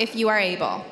if you are able.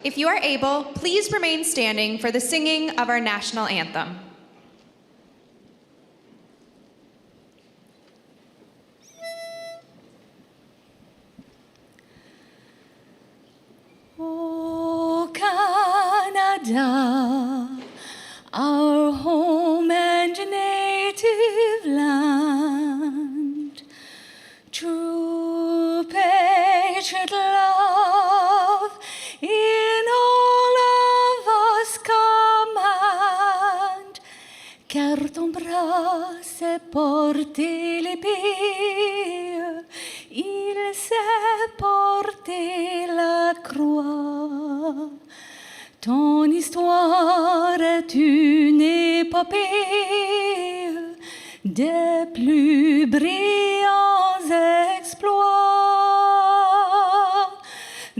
If you are able, please remain standing for the singing of our national anthem. O Canada, our home and native land, true patriot love in all of us command, car ton bras s'est porté l'épée, il s'est porté la croix. Ton histoire est une épopée des plus brillants exploits.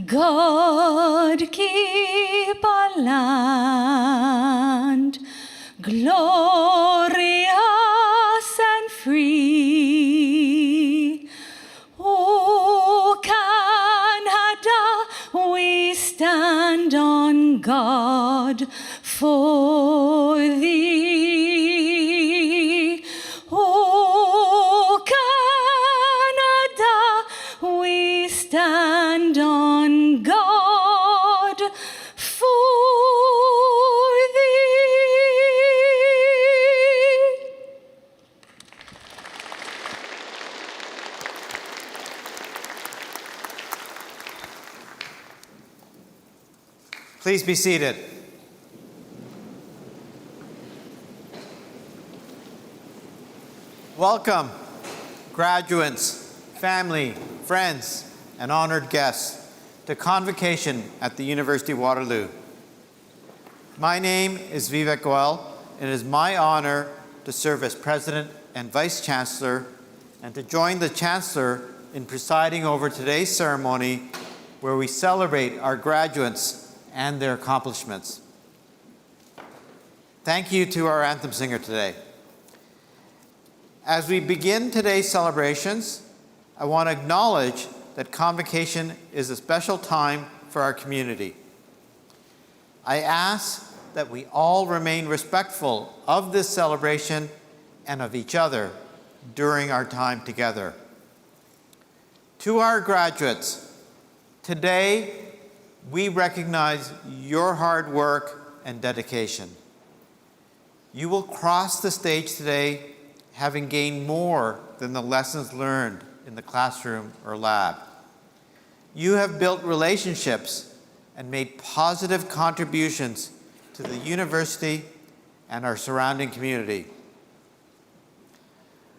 God keep our land glorious and free. O Canada, we stand on guard for thee. O Canada, we stand on guard for thee. Please be seated. Welcome, graduates, family, friends, and honored guests to Convocation at the University of Waterloo. My name is Vivek Goel, and it is my honor to serve as President and Vice Chancellor and to join the Chancellor in presiding over today's ceremony where we celebrate our graduates and their accomplishments. Thank you to our anthem singer today. As we begin today's celebrations, I want to acknowledge that Convocation is a special time for our community. I ask that we all remain respectful of this celebration and of each other during our time together. To our graduates, today we recognize your hard work and dedication. You will cross the stage today having gained more than the lessons learned in the classroom or lab. You have built relationships and made positive contributions to the university and our surrounding community.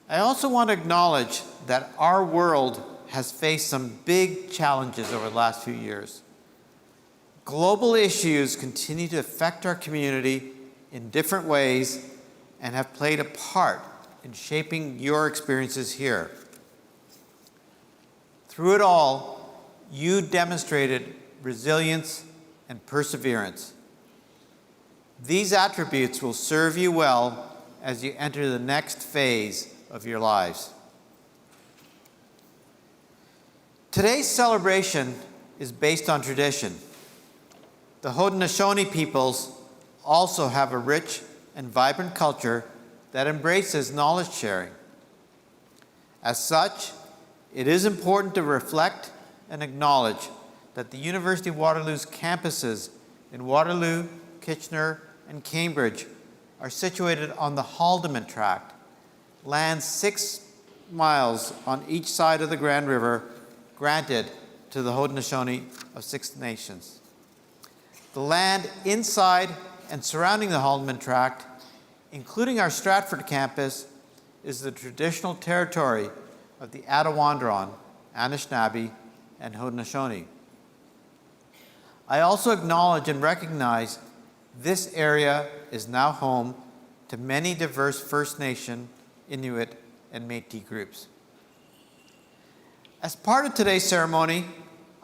I also want to acknowledge that our world has faced some big challenges over the last few years. Global issues continue to affect our community in different ways and have played a part in shaping your experiences here. Through it all, you demonstrated resilience and perseverance. These attributes will serve you well as you enter the next phase of your lives. Today's celebration is based on tradition. The Haudenosaunee peoples also have a rich and vibrant culture that embraces knowledge sharing. As such, it is important to reflect and acknowledge that the University of Waterloo's campuses in Waterloo, Kitchener, and Cambridge are situated on the Haldimand Tract, land 6 miles on each side of the Grand River, granted to the Haudenosaunee of Six Nations. The land inside and surrounding the Haldimand Tract, including our Stratford campus, is the traditional territory of the Attawandaron, Anishinaabe, and Haudenosaunee. I also acknowledge and recognize this area is now home to many diverse First Nation, Inuit, and Métis groups. As part of today's ceremony,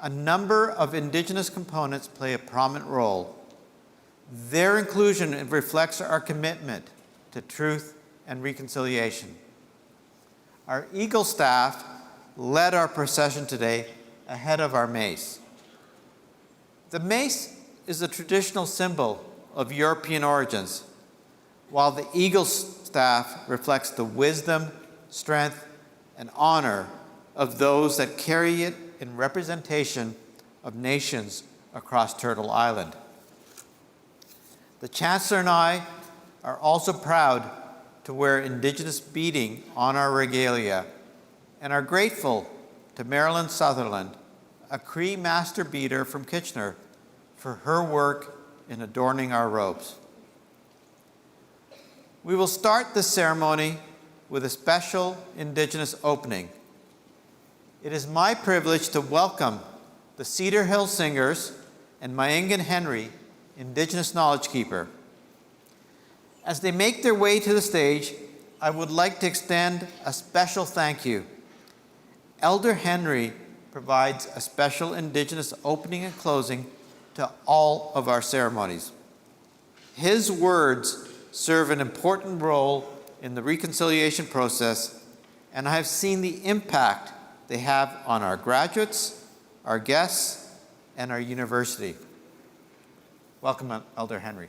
a number of Indigenous components play a prominent role. Their inclusion reflects our commitment to truth and reconciliation. Our Eagle staff led our procession today ahead of our mace. The mace is a traditional symbol of European origins, while the Eagle staff reflects the wisdom, strength, and honor of those that carry it in representation of nations across Turtle Island. The Chancellor and I are also proud to wear Indigenous beading on our regalia and are grateful to Marilyn Sutherland, a Cree master beader from Kitchener, for her work in adorning our robes. We will start the ceremony with a special Indigenous opening. It is my privilege to welcome the Cedar Hill Singers and Mayengan Henry, Indigenous Knowledge Keeper. As they make their way to the stage, I would like to extend a special thank you. Elder Henry provides a special Indigenous opening and closing to all of our ceremonies. His words serve an important role in the reconciliation process, and I have seen the impact they have on our graduates, our guests, and our university. Welcome, Elder Henry.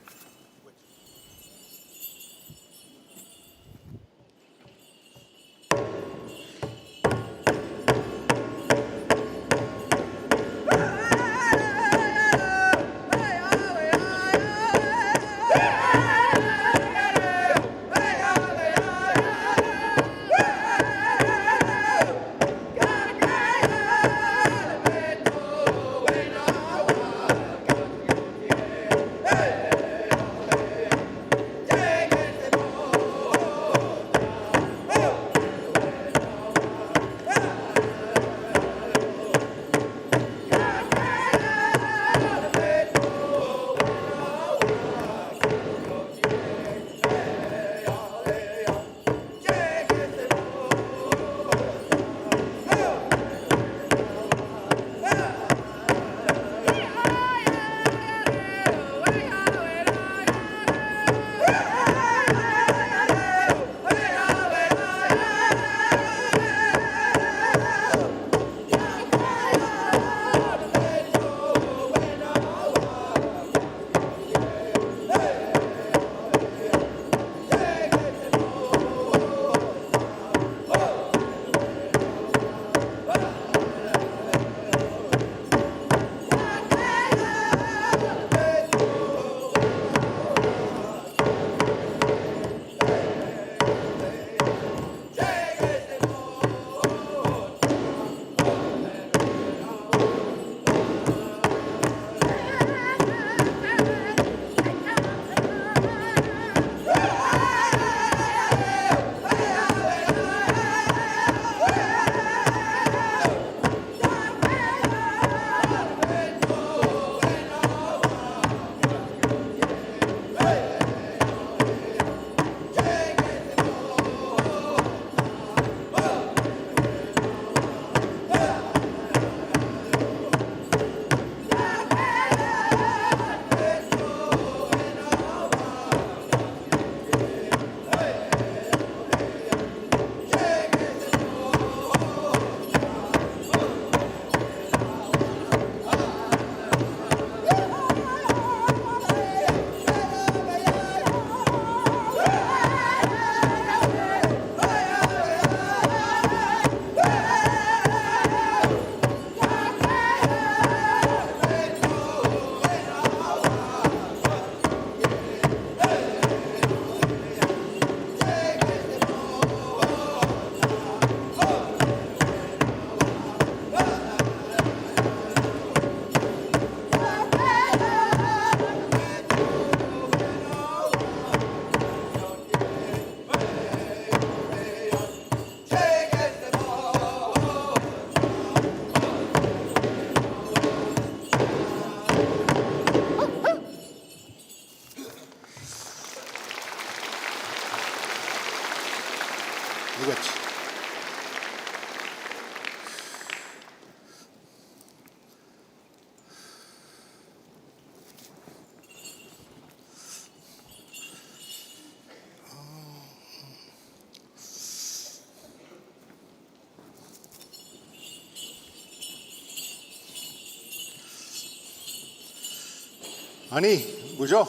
Ani, bujo,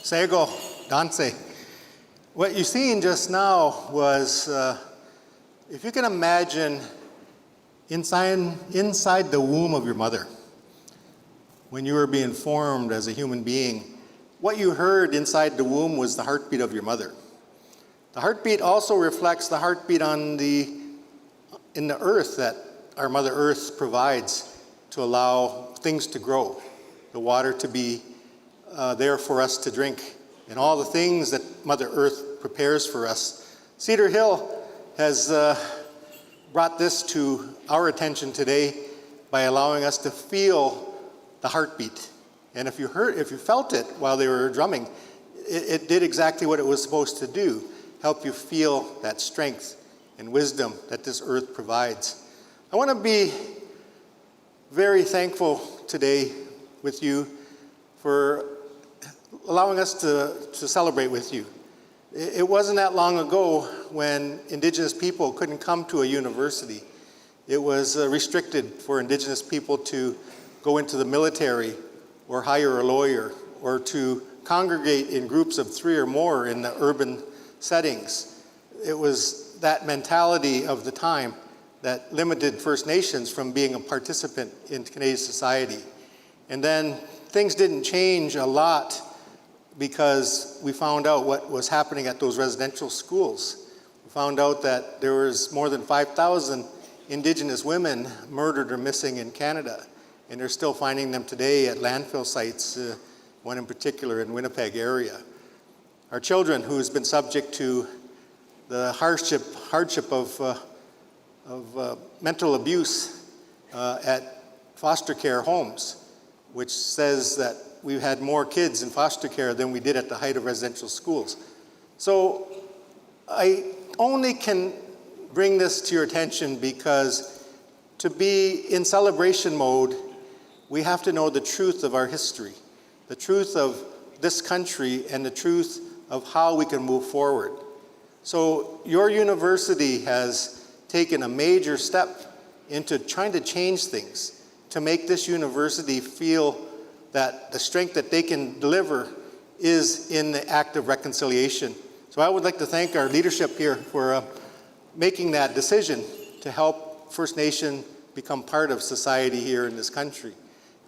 sego, danse. What you seen just now was, if you can imagine inside the womb of your mother, when you were being formed as a human being, what you heard inside the womb was the heartbeat of your mother. The heartbeat also reflects the heartbeat in the earth that our Mother Earth provides to allow things to grow, the water to be there for us to drink, and all the things that Mother Earth prepares for us. Cedar Hill has brought this to our attention today by allowing us to feel the heartbeat. And if you felt it while they were drumming, it did exactly what it was supposed to do, help you feel that strength and wisdom that this earth provides. I want to be very thankful today with you for allowing us to celebrate with you. It wasn't that long ago when Indigenous people couldn't come to a university. It was restricted for Indigenous people to go into the military or hire a lawyer or to congregate in groups of 3 or more in the urban settings. It was that mentality of the time that limited First Nations from being a participant in Canadian society. And then things didn't change a lot because we found out what was happening at those residential schools. We found out that there was more than 5,000 Indigenous women murdered or missing in Canada, and they're still finding them today at landfill sites, one in particular in Winnipeg area. Our children who's been subject to the hardship of mental abuse at foster care homes, which says that we've had more kids in foster care than we did at the height of residential schools. So I only can bring this to your attention because to be in celebration mode, we have to know the truth of our history, the truth of this country, and the truth of how we can move forward. So your university has taken a major step into trying to change things, to make this university feel that the strength that they can deliver is in the act of reconciliation. So I would like to thank our leadership here for making that decision to help First Nation become part of society here in this country.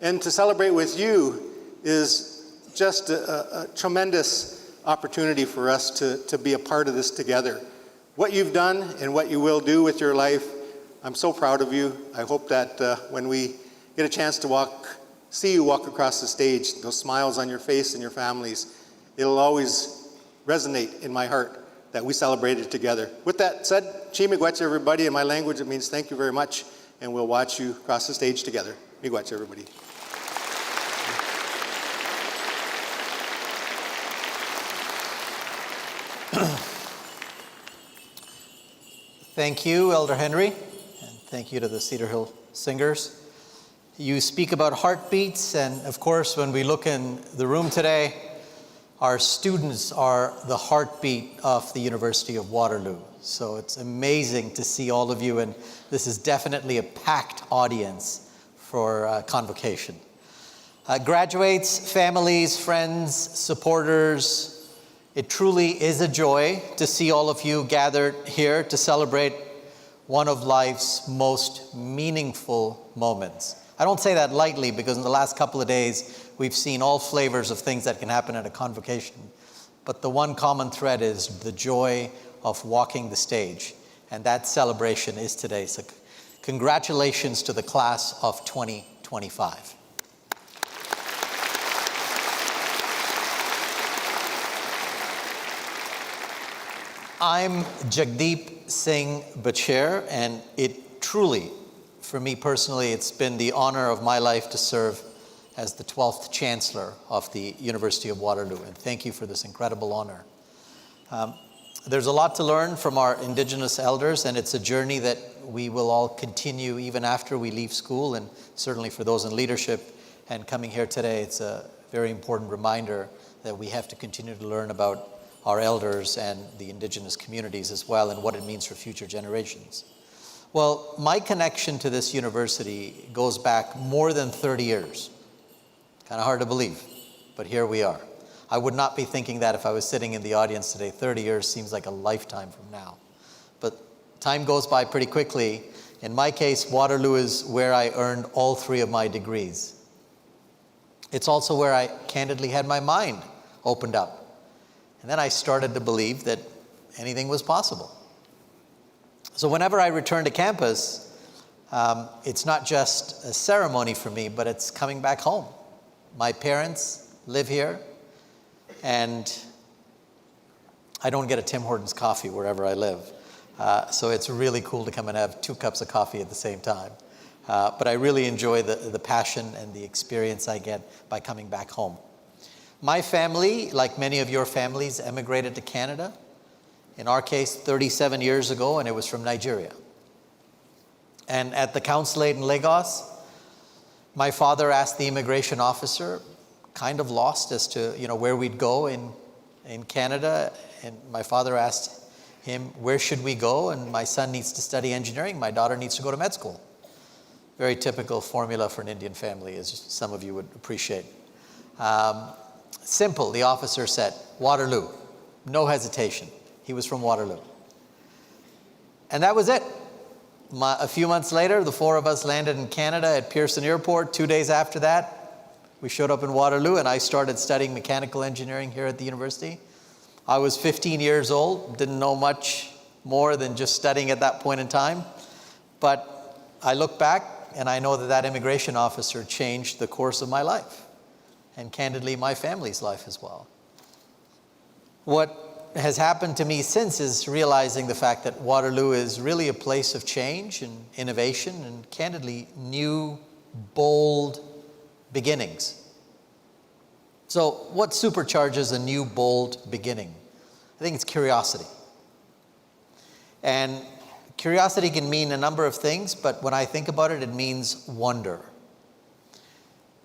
And to celebrate with you is just a tremendous opportunity for us to be a part of this together. What you've done and what you will do with your life, I'm so proud of you. I hope that when we get a chance to see you walk across the stage, those smiles on your face and your families, it'll always resonate in my heart that we celebrated together. With that said, chi miigwech everybody. In my language, it means thank you very much, and we'll watch you cross the stage together. Miigwech everybody. Thank you, Elder Henry, and thank you to the Cedar Hill Singers. You speak about heartbeats, and of course, when we look in the room today, our students are the heartbeat of the University of Waterloo. So it's amazing to see all of you, and this is definitely a packed audience for Convocation. Graduates, families, friends, supporters, it truly is a joy to see all of you gathered here to celebrate one of life's most meaningful moments. I don't say that lightly because in the last couple of days, we've seen all flavors of things that can happen at a convocation. But the one common thread is the joy of walking the stage. And that celebration is today. So congratulations to the class of 2025. I'm Jagdeep Singh Bachir, and it truly, for me personally, it's been the honor of my life to serve as the 12th Chancellor of the University of Waterloo, and thank you for this incredible honor. There's a lot to learn from our Indigenous elders, and it's a journey that we will all continue even after we leave school, and certainly for those in leadership and coming here today, it's a very important reminder that we have to continue to learn about our elders and the Indigenous communities as well, and what it means for future generations. Well, my connection to this university goes back more than 30 years. Kind of hard to believe. but here we are. I would not be thinking that if I was sitting in the audience today. 30 years seems like a lifetime from now. But time goes by pretty quickly. In my case, Waterloo is where I earned all 3 of my degrees. It's also where I candidly had my mind opened up. And then I started to believe that anything was possible. So whenever I return to campus, it's not just a ceremony for me, but it's coming back home. My parents live here, and I don't get a Tim Hortons coffee wherever I live. So it's really cool to come and have 2 cups of coffee at the same time. But I really enjoy the passion and the experience I get by coming back home. My family, like many of your families, emigrated to Canada. In our case, 37 years ago, and it was from Nigeria. And at the consulate in Lagos, my father asked the immigration officer, kind of lost as to where we'd go in Canada. And my father asked him, where should we go? And my son needs to study engineering. My daughter needs to go to med school. Very typical formula for an Indian family, as some of you would appreciate. Simple, the officer said, Waterloo. No hesitation. He was from Waterloo. And that was it. A few months later, the 4 of us landed in Canada at Pearson Airport. 2 days after that, we showed up in Waterloo, and I started studying mechanical engineering here at the university. I was 15 years old, didn't know much more than just studying at that point in time. But I look back, and I know that immigration officer changed the course of my life, and candidly, my family's life as well. What has happened to me since is realizing the fact that Waterloo is really a place of change and innovation and candidly new, bold beginnings. So what supercharges a new, bold beginning? I think it's curiosity. And curiosity can mean a number of things, but when I think about it, it means wonder.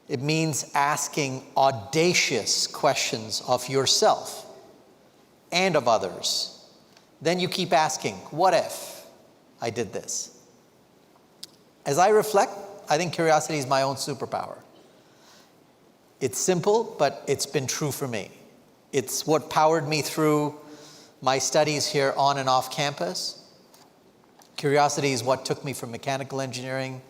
It means asking audacious questions of yourself and of others. Then you keep asking, what if I did this? As I reflect, I think curiosity is my own superpower. It's simple, but it's been true for me. It's what powered me through my studies here on and off campus. Curiosity is what took me from mechanical engineering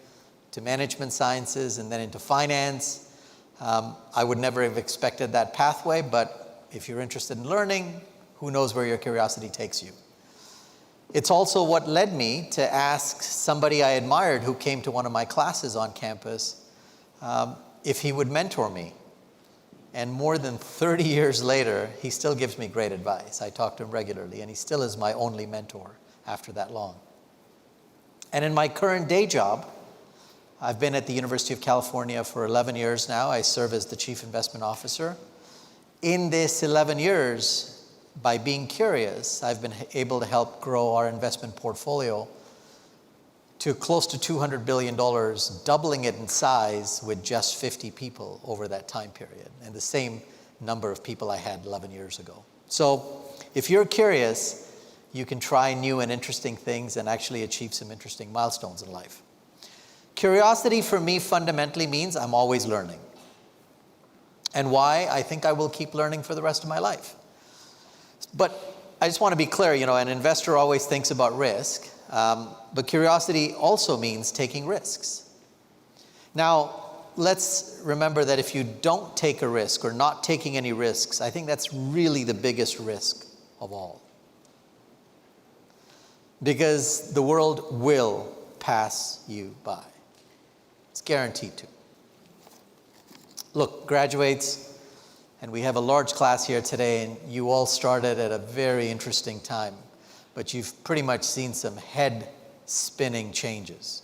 to management sciences and then into finance. I would never have expected that pathway, but if you're interested in learning, who knows where your curiosity takes you. It's also what led me to ask somebody I admired who came to one of my classes on campus if he would mentor me. And more than 30 years later, he still gives me great advice. I talk to him regularly, and he still is my only mentor after that long. And in my current day job, I've been at the University of California for 11 years now. I serve as the Chief Investment Officer. In this 11 years, by being curious, I've been able to help grow our investment portfolio to close to $200 billion, doubling it in size with just 50 people over that time period, and the same number of people I had 11 years ago. So if you're curious, you can try new and interesting things and actually achieve some interesting milestones in life. Curiosity for me fundamentally means I'm always learning. And why? I think I will keep learning for the rest of my life. But I just want to be clear, an investor always thinks about risk, but curiosity also means taking risks. Now, let's remember that if you don't take a risk or not taking any risks, I think that's really the biggest risk of all. Because the world will pass you by. It's guaranteed to. Look, graduates, and we have a large class here today, and you all started at a very interesting time, but you've pretty much seen some head-spinning changes.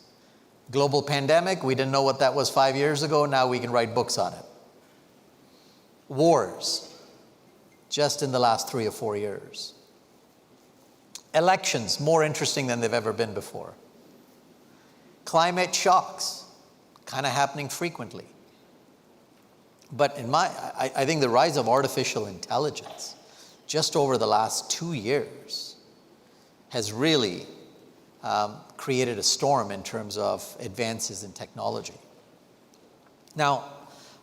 Global pandemic, we didn't know what that was 5 years ago, now we can write books on it. Wars, just in the last 3 or 4 years. Elections, more interesting than they've ever been before. Climate shocks, kind of happening frequently. But I think the rise of artificial intelligence just over the last 2 years has really created a storm in terms of advances in technology. Now,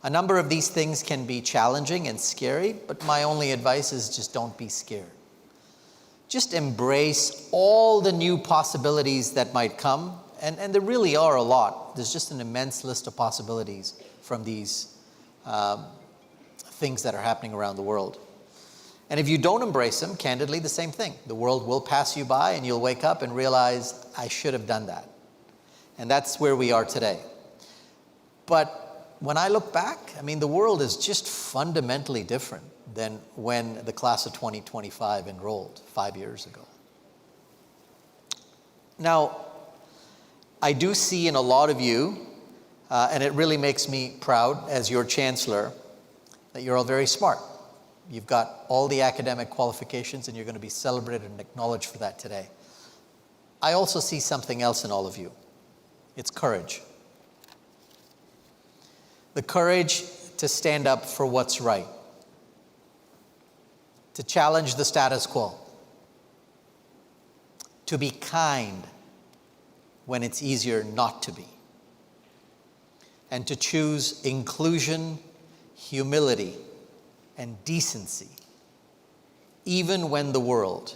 A number of these things can be challenging and scary, but my only advice is just don't be scared. Just embrace all the new possibilities that might come, and there really are a lot. There's just an immense list of possibilities from these things that are happening around the world. And if you don't embrace them, candidly, the same thing. The world will pass you by and you'll wake up and realize, I should have done that. And that's where we are today. But when I look back, I mean, the world is just fundamentally different than when the class of 2025 enrolled 5 years ago. Now, I do see in a lot of you, and it really makes me proud as your chancellor, that you're all very smart. You've got all the academic qualifications and you're going to be celebrated and acknowledged for that today. I also see something else in all of you. It's courage. The courage to stand up for what's right, to challenge the status quo, to be kind when it's easier not to be, and to choose inclusion, humility, and decency, even when the world,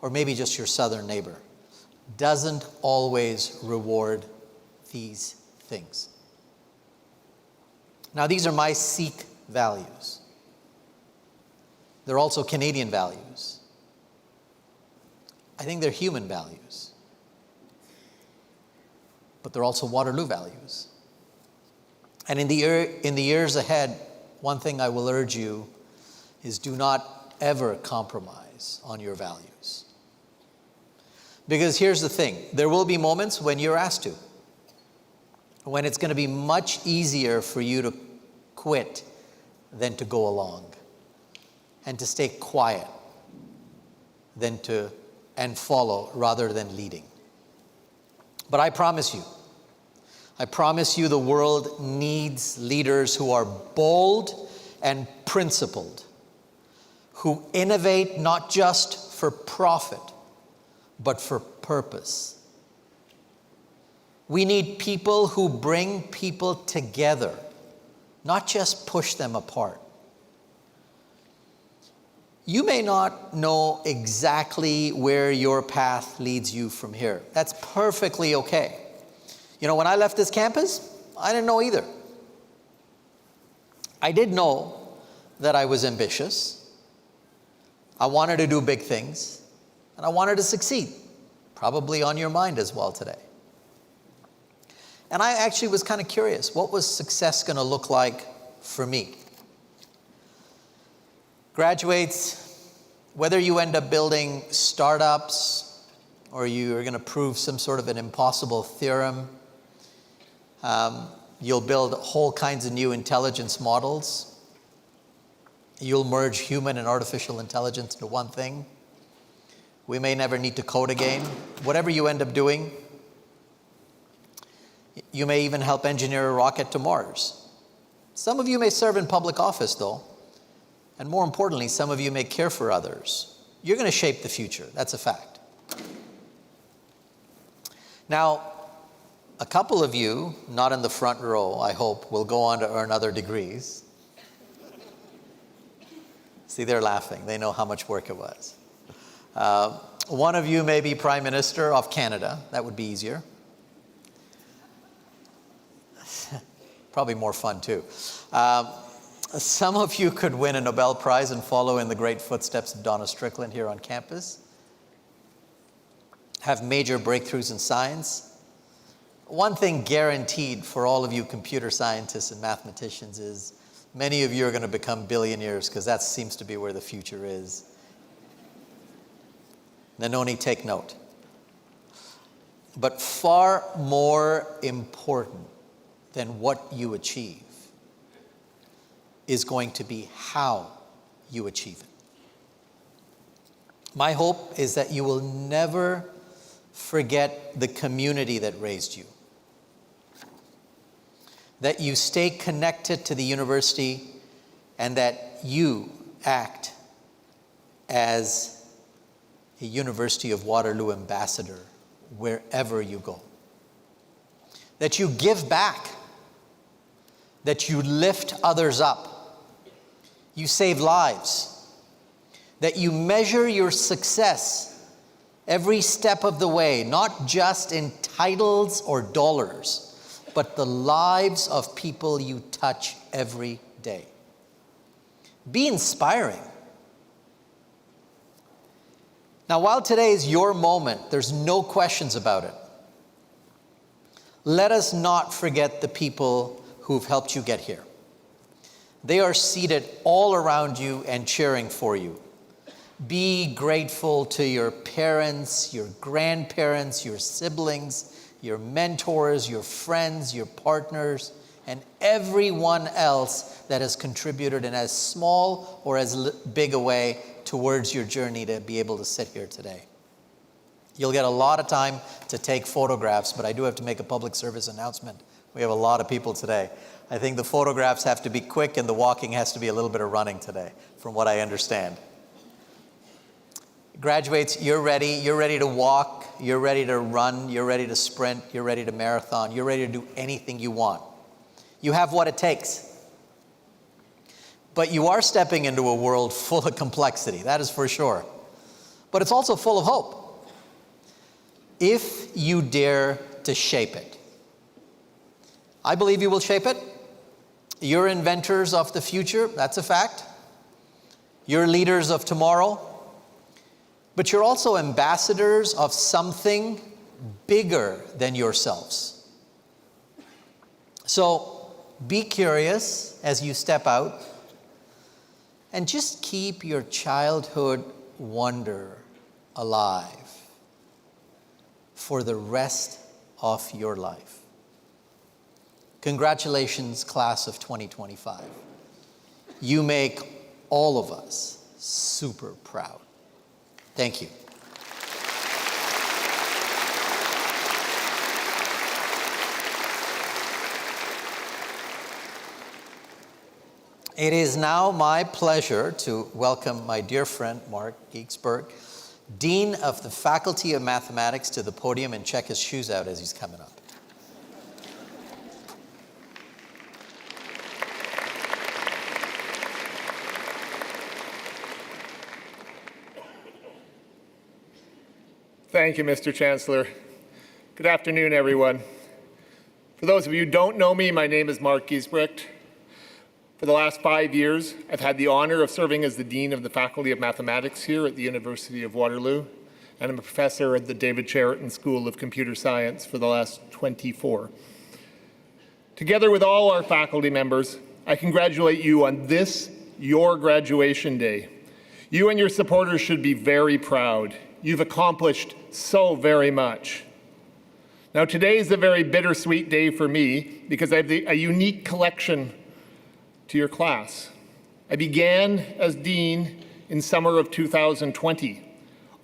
or maybe just your southern neighbor, doesn't always reward these things. Now, these are my Sikh values. They're also Canadian values. I think they're human values. But they're also Waterloo values. And in the years ahead, one thing I will urge you is do not ever compromise on your values. Because here's the thing, there will be moments when you're asked to, when it's going to be much easier for you to quit than to go along, and to stay quiet and follow rather than leading. But I promise you the world needs leaders who are bold and principled, who innovate not just for profit, but for purpose. We need people who bring people together, not just push them apart. You may not know exactly where your path leads you from here. That's perfectly okay. You know, when I left this campus, I didn't know either. I did know that I was ambitious. I wanted to do big things, and I wanted to succeed. Probably on your mind as well today. And I actually was kind of curious, what was success going to look like for me? Graduates, whether you end up building startups or you are going to prove some sort of an impossible theorem, you'll build whole kinds of new intelligence models. You'll merge human and artificial intelligence into one thing. We may never need to code again. Whatever you end up doing, you may even help engineer a rocket to Mars. Some of you may serve in public office, though. And more importantly, some of you may care for others. You're going to shape the future. That's a fact. Now, a couple of you, not in the front row, I hope, will go on to earn other degrees. See, they're laughing. They know how much work it was. One of you may be Prime Minister of Canada. That would be easier. Probably more fun, too. Some of you could win a Nobel Prize and follow in the great footsteps of Donna Strickland here on campus. Have major breakthroughs in science. One thing guaranteed for all of you computer scientists and mathematicians is many of you are going to become billionaires, because that seems to be where the future is. Nanoni, take note. But far more important than what you achieve is going to be how you achieve it. My hope is that you will never forget the community that raised you, that you stay connected to the university, and that you act as a University of Waterloo ambassador wherever you go. That you give back that you lift others up, you save lives, that you measure your success every step of the way, not just in titles or dollars, but the lives of people you touch every day. Be inspiring. Now, while today is your moment, there's no questions about it. Let us not forget the people who've helped you get here. They are seated all around you and cheering for you. Be grateful to your parents, your grandparents, your siblings, your mentors, your friends, your partners, and everyone else that has contributed in as small or as big a way towards your journey to be able to sit here today. You'll get a lot of time to take photographs, but I do have to make a public service announcement. We have a lot of people today. I think the photographs have to be quick and the walking has to be a little bit of running today, from what I understand. Graduates, you're ready. You're ready to walk. You're ready to run. You're ready to sprint. You're ready to marathon. You're ready to do anything you want. You have what it takes. But you are stepping into a world full of complexity, that is for sure. But it's also full of hope, if you dare to shape it. I believe you will shape it. You're inventors of the future, that's a fact. You're leaders of tomorrow. But you're also ambassadors of something bigger than yourselves. So be curious as you step out. And just keep your childhood wonder alive for the rest of your life. Congratulations, class of 2025. You make all of us super proud. Thank you. It is now my pleasure to welcome my dear friend, Mark Giesberg, Dean of the Faculty of Mathematics, to the podium, and check his shoes out as he's coming up. Thank you, Mr. Chancellor. Good afternoon, everyone. For those of you who don't know me, my name is Mark Giesbrecht. For the last 5 years, I've had the honor of serving as the Dean of the Faculty of Mathematics here at the University of Waterloo, and I'm a professor at the David Cheriton School of Computer Science for the last 24. Together with all our faculty members, I congratulate you on this, your graduation day. You and your supporters should be very proud. You've accomplished so very much. Now, today is a very bittersweet day for me because I have a unique collection to your class. I began as Dean in summer of 2020,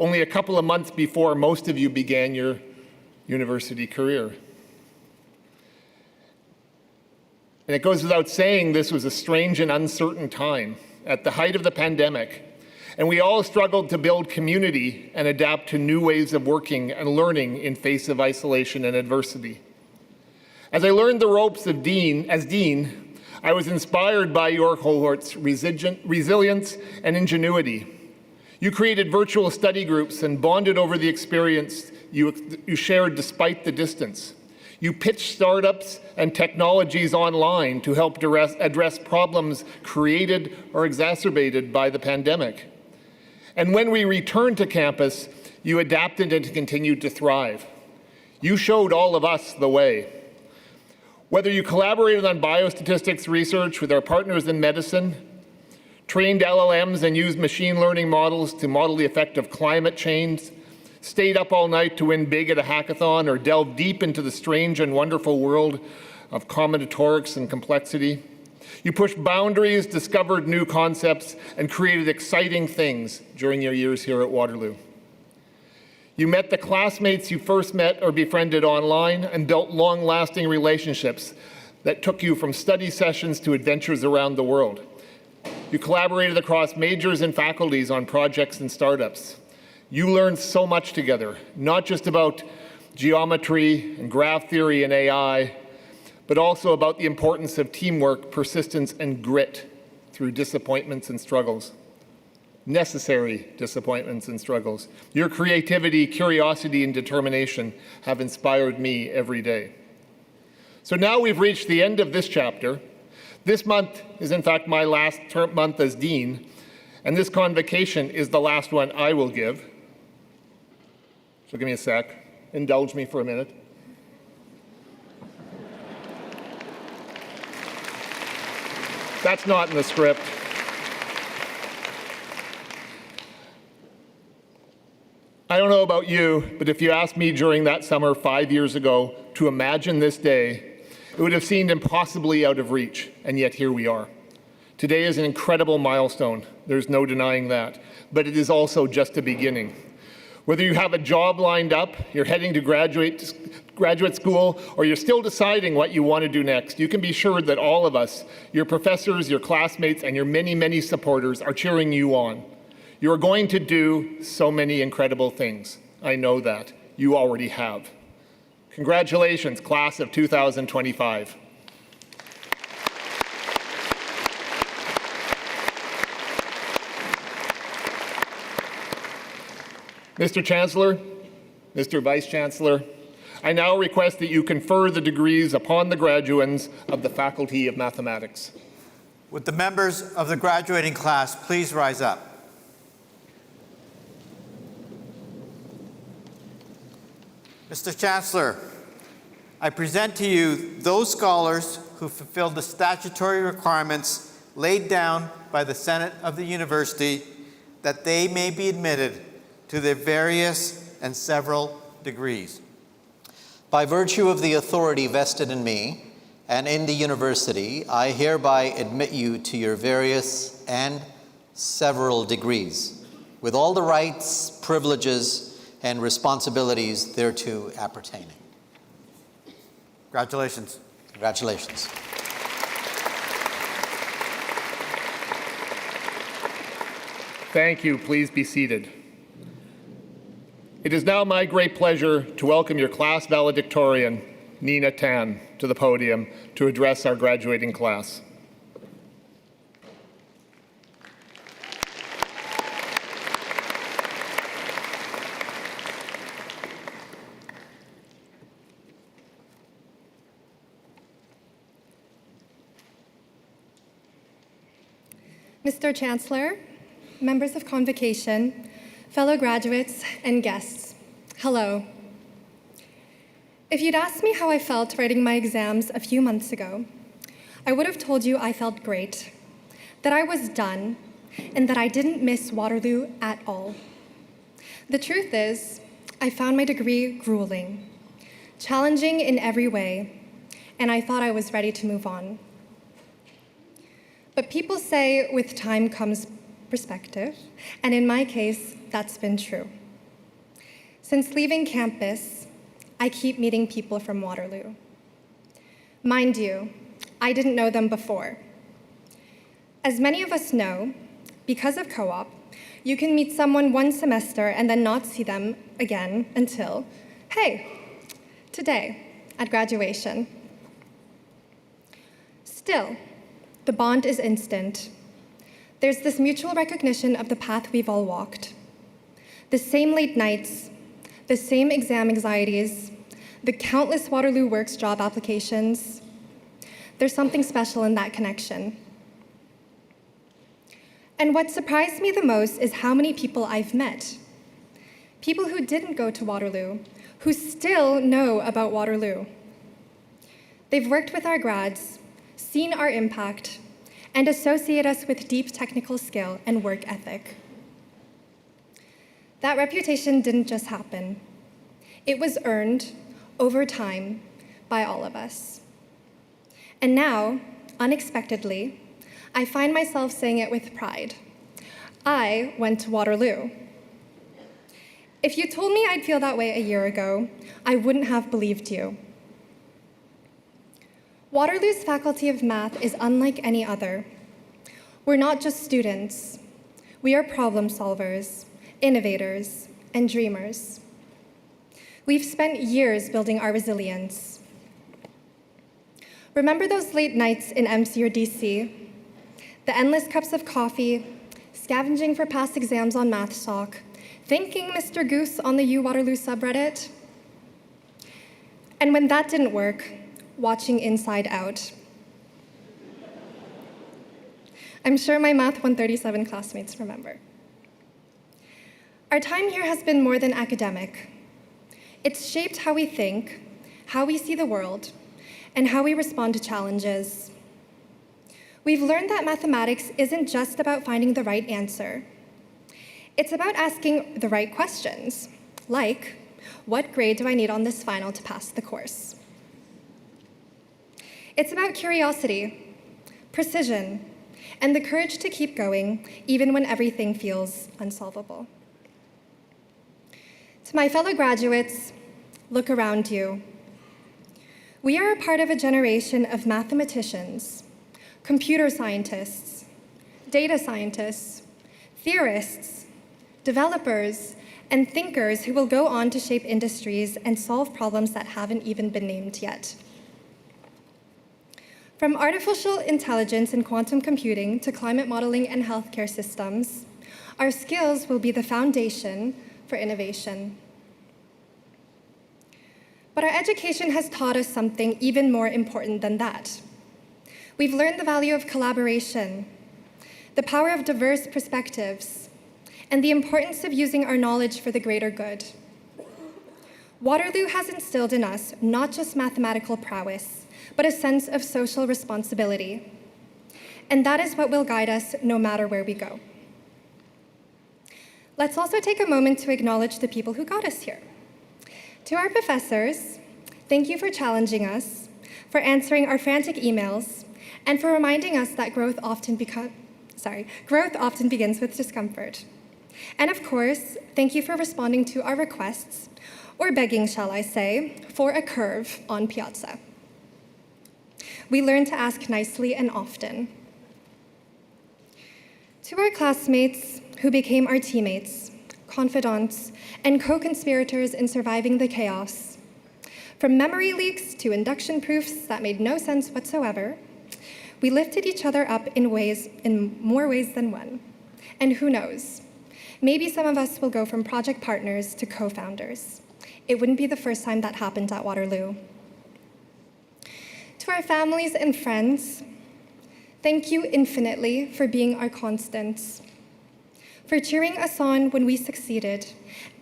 only a couple of months before most of you began your university career. And it goes without saying, this was a strange and uncertain time at the height of the pandemic, and we all struggled to build community and adapt to new ways of working and learning in face of isolation and adversity. As I learned the ropes of as Dean, I was inspired by your cohort's resilience and ingenuity. You created virtual study groups and bonded over the experience you shared despite the distance. You pitched startups and technologies online to help address problems created or exacerbated by the pandemic. And when we returned to campus, you adapted and continued to thrive. You showed all of us the way. Whether you collaborated on biostatistics research with our partners in medicine, trained LLMs and used machine learning models to model the effect of climate change, stayed up all night to win big at a hackathon, or delved deep into the strange and wonderful world of combinatorics and complexity, you pushed boundaries, discovered new concepts, and created exciting things during your years here at Waterloo. You met the classmates you first met or befriended online and built long-lasting relationships that took you from study sessions to adventures around the world. You collaborated across majors and faculties on projects and startups. You learned so much together, not just about geometry and graph theory and AI, but also about the importance of teamwork, persistence, and grit through disappointments and struggles. Necessary disappointments and struggles. Your creativity, curiosity, and determination have inspired me every day. So now we've reached the end of this chapter. This month is in fact my last month as Dean, and this convocation is the last one I will give. So give me a sec. Indulge me for a minute. That's not in the script. I don't know about you, but if you asked me during that summer 5 years ago to imagine this day, it would have seemed impossibly out of reach, and yet here we are. Today is an incredible milestone, there's no denying that, but it is also just a beginning. Whether you have a job lined up, you're heading to graduate school, or you're still deciding what you want to do next, you can be sure that all of us, your professors, your classmates, and your many, many supporters are cheering you on. You are going to do so many incredible things. I know that. You already have. Congratulations, class of 2025. Mr. Chancellor, Mr. Vice Chancellor, I now request that you confer the degrees upon the graduands of the Faculty of Mathematics. Would the members of the graduating class please rise up? Mr. Chancellor, I present to you those scholars who fulfilled the statutory requirements laid down by the Senate of the University that they may be admitted to their various and several degrees. By virtue of the authority vested in me and in the University, I hereby admit you to your various and several degrees, with all the rights, privileges, and responsibilities thereto appertaining. Congratulations. Congratulations. Thank you. Please be seated. It is now my great pleasure to welcome your class valedictorian, Nina Tan, to the podium to address our graduating class. Mr. Chancellor, members of Convocation, fellow graduates, and guests, hello. If you'd asked me how I felt writing my exams a few months ago, I would have told you I felt great, that I was done, and that I didn't miss Waterloo at all. The truth is, I found my degree grueling, challenging in every way, and I thought I was ready to move on. But people say with time comes perspective, and in my case, that's been true. Since leaving campus, I keep meeting people from Waterloo. Mind you, I didn't know them before. As many of us know, because of co-op, you can meet someone one semester and then not see them again until, hey, today at graduation. Still, the bond is instant. There's this mutual recognition of the path we've all walked. The same late nights, the same exam anxieties, the countless Waterloo Works job applications. There's something special in that connection. And what surprised me the most is how many people I've met. People who didn't go to Waterloo, who still know about Waterloo. They've worked with our grads, seen our impact, and associate us with deep technical skill and work ethic. That reputation didn't just happen. It was earned over time by all of us. And now, unexpectedly, I find myself saying it with pride. I went to Waterloo. If you told me I'd feel that way a year ago, I wouldn't have believed you. Waterloo's Faculty of Math is unlike any other. We're not just students. We are problem solvers, innovators, and dreamers. We've spent years building our resilience. Remember those late nights in MC or DC? The endless cups of coffee, scavenging for past exams on MathSoc, thanking Mr. Goose on the U Waterloo subreddit? And when that didn't work, watching Inside Out. I'm sure my Math 137 classmates remember. Our time here has been more than academic. It's shaped how we think, how we see the world, and how we respond to challenges. We've learned that mathematics isn't just about finding the right answer. It's about asking the right questions, like, what grade do I need on this final to pass the course? It's about curiosity, precision, and the courage to keep going even when everything feels unsolvable. To my fellow graduates, look around you. We are a part of a generation of mathematicians, computer scientists, data scientists, theorists, developers, and thinkers who will go on to shape industries and solve problems that haven't even been named yet. From artificial intelligence and quantum computing to climate modeling and healthcare systems, our skills will be the foundation for innovation. But our education has taught us something even more important than that. We've learned the value of collaboration, the power of diverse perspectives, and the importance of using our knowledge for the greater good. Waterloo has instilled in us not just mathematical prowess, but a sense of social responsibility. And that is what will guide us no matter where we go. Let's also take a moment to acknowledge the people who got us here. To our professors, thank you for challenging us, for answering our frantic emails, and for reminding us that growth often begins with discomfort. And of course, thank you for responding to our requests, or begging, shall I say, for a curve on Piazza. We learned to ask nicely and often. To our classmates who became our teammates, confidants, and co-conspirators in surviving the chaos, from memory leaks to induction proofs that made no sense whatsoever, we lifted each other up in more ways than one. And who knows, maybe some of us will go from project partners to co-founders. It wouldn't be the first time that happened at Waterloo. To our families and friends, thank you infinitely for being our constants, for cheering us on when we succeeded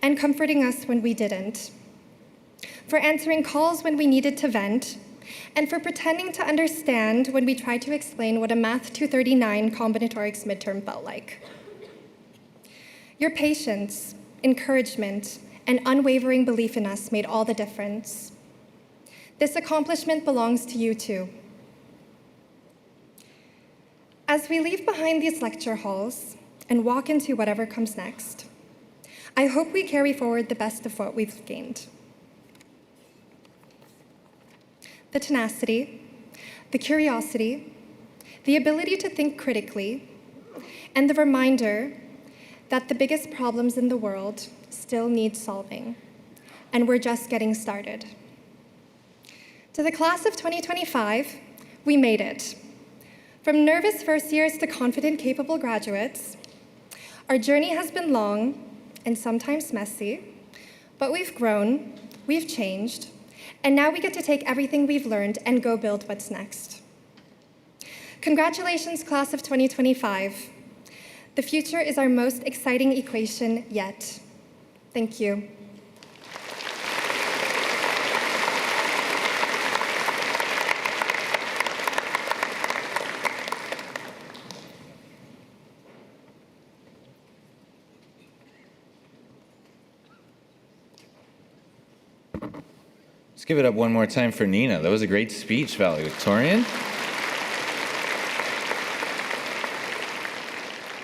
and comforting us when we didn't, for answering calls when we needed to vent, and for pretending to understand when we tried to explain what a Math 239 combinatorics midterm felt like. Your patience, encouragement, and unwavering belief in us made all the difference. This accomplishment belongs to you too. As we leave behind these lecture halls and walk into whatever comes next, I hope we carry forward the best of what we've gained. The tenacity, the curiosity, the ability to think critically, and the reminder that the biggest problems in the world still need solving, and we're just getting started. To the class of 2025, we made it. From nervous first years to confident, capable graduates, our journey has been long and sometimes messy, but we've grown, we've changed, and now we get to take everything we've learned and go build what's next. Congratulations, class of 2025. The future is our most exciting equation yet. Thank you. Let's give it up one more time for Nina. That was a great speech, Valedictorian.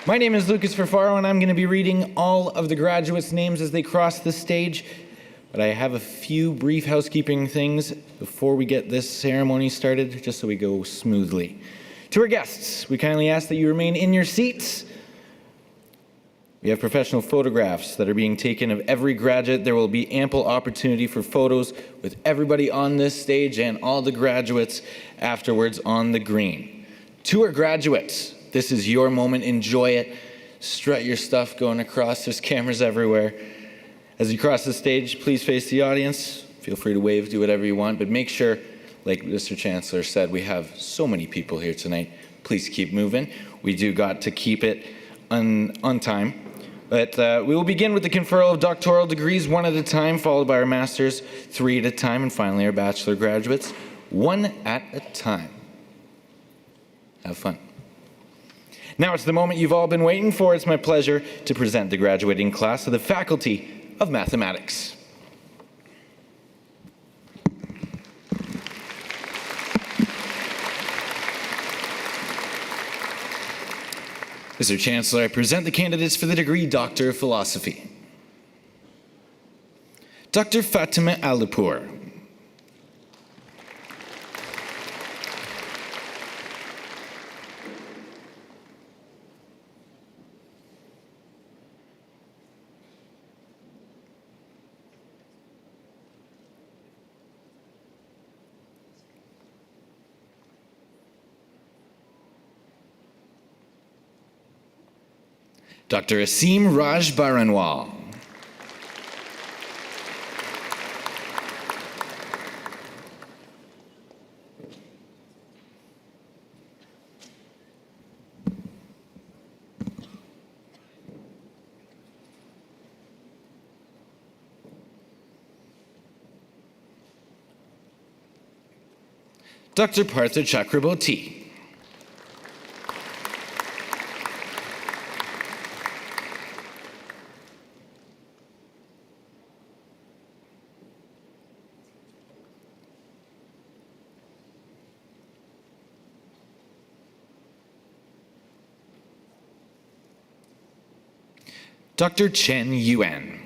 My name is Lucas Ferfaro, and I'm going to be reading all of the graduates' names as they cross the stage. But I have a few brief housekeeping things before we get this ceremony started, just so we go smoothly. To our guests, we kindly ask that you remain in your seats. We have professional photographs that are being taken of every graduate. There will be ample opportunity for photos with everybody on this stage and all the graduates afterwards on the green. To our graduates, this is your moment. Enjoy it. Strut your stuff going across. There's cameras everywhere. As you cross the stage, please face the audience. Feel free to wave, do whatever you want, but make sure, like Mr. Chancellor said, we have so many people here tonight. Please keep moving. We do got to keep it on time. But we will begin with the conferral of doctoral degrees one at a time, followed by our master's 3 at a time, and finally our bachelor graduates 1 at a time. Have fun. Now it's the moment you've all been waiting for. It's my pleasure to present the graduating class of the Faculty of Mathematics. Mr. Chancellor, I present the candidates for the degree Doctor of Philosophy. Dr. Fatima Alipour. Dr. Asim Raj Baranwal. Dr. Partha Chakraborty. Dr. Chen Yuan.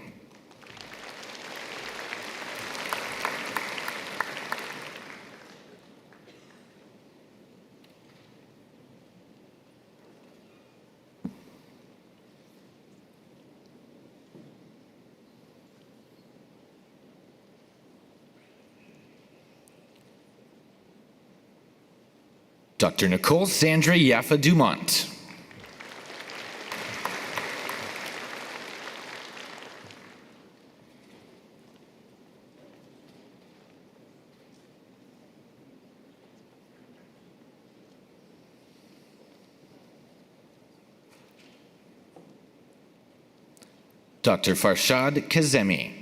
Dr. Nicole Sandra Yaffa Dumont. Dr. Farshad Kazemi.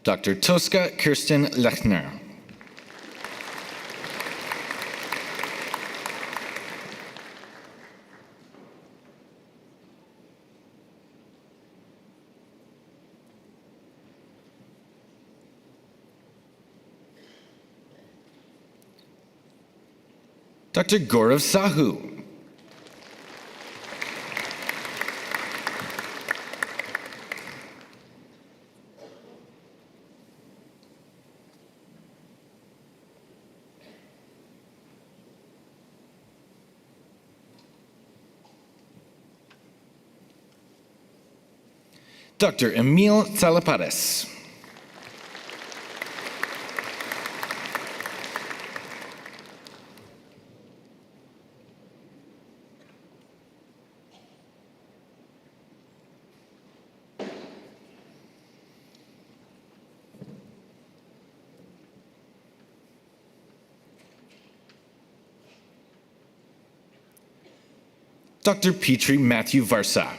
Dr. Tosca Kirsten Lechner. Dr. Gaurav Sahu. Dr. Emil Tsalaparis. Dr. Petri Matthew Varsa.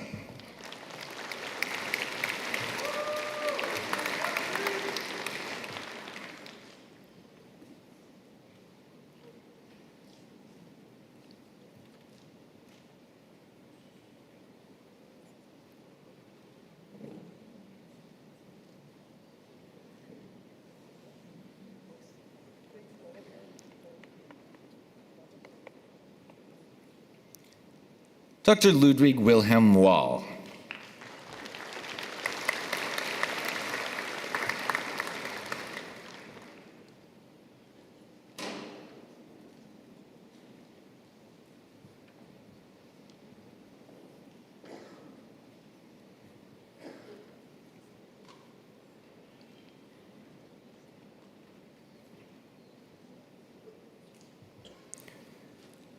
Dr. Ludwig Wilhelm Wall.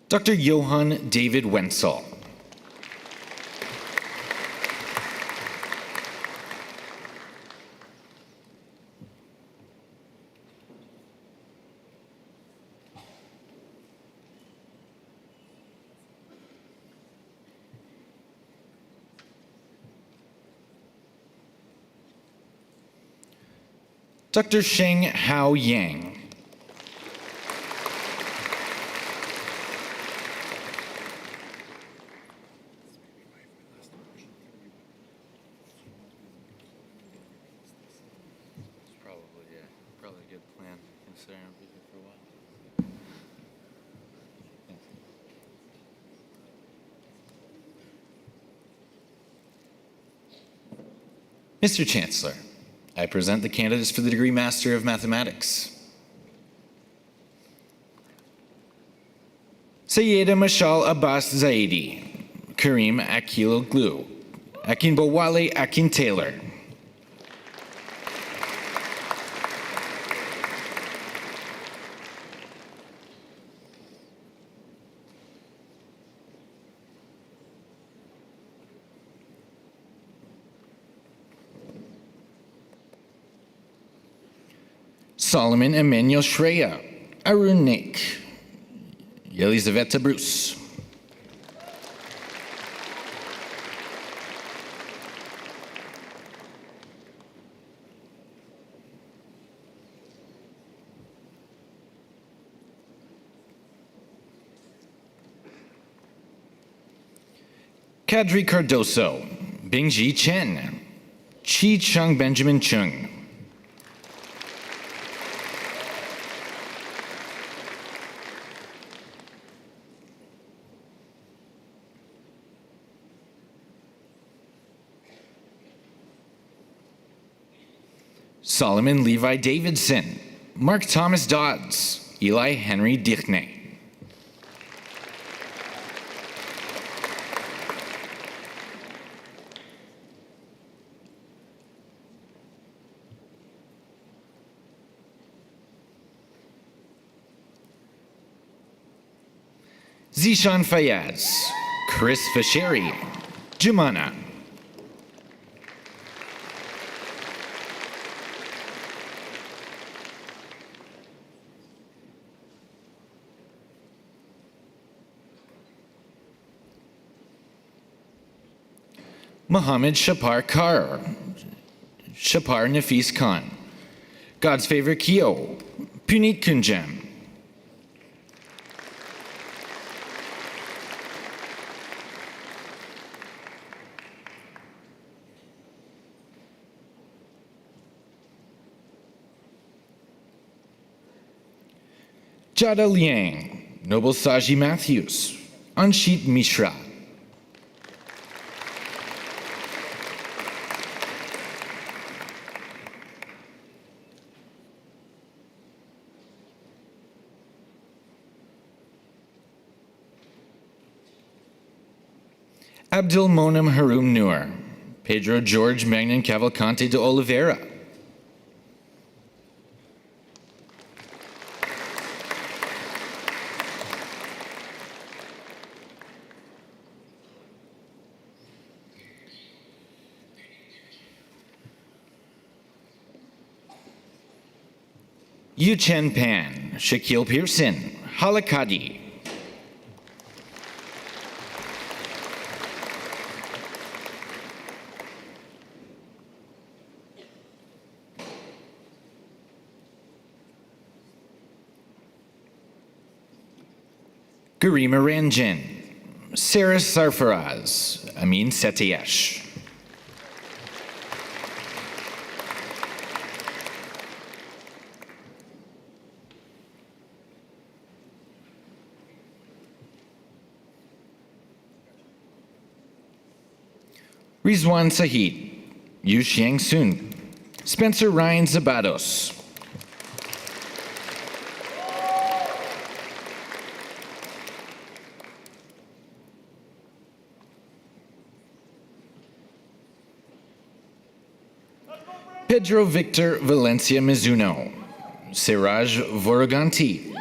Dr. Johann David Wenzel. Dr. Sheng Hao Yang. Probably a good plan, considering I'll be here for a while. Mr. Chancellor, I present the candidates for the degree Master of Mathematics. Sayyeda Mashal Abbas Zaidi, Kareem Akiloglu, Akinbowale Akin Taylor. Solomon Emmanuel Shreya, Arun Naik, Yelizaveta Bruce. Kadri Cardoso, Bingji Chen, Chi Chung Benjamin Chung. Solomon Levi Davidson, Mark Thomas Dodds, Eli Henry Dichne. Zishan Fayaz, Chris Fasheri, Jumana. Mohammed Shapar Kar, Shapar Nafis Khan, God's Favorite Kyo, Puneet Kunjam. Jada Liang, Noble Saji Matthews, Anshit Mishra. Abdul Monam Harum Noor, Pedro George Magnan Cavalcante de Oliveira. Yu Chen Pan, Shaquille Pearson, Halakadi. Garima Ranjan, Sarah Sarfaraz, Amin Setiyesh. Rizwan Sahid, Yu Xiang Sun, Spencer Ryan Zabados, Pedro Victor Valencia Mizuno, Siraj Voroganti,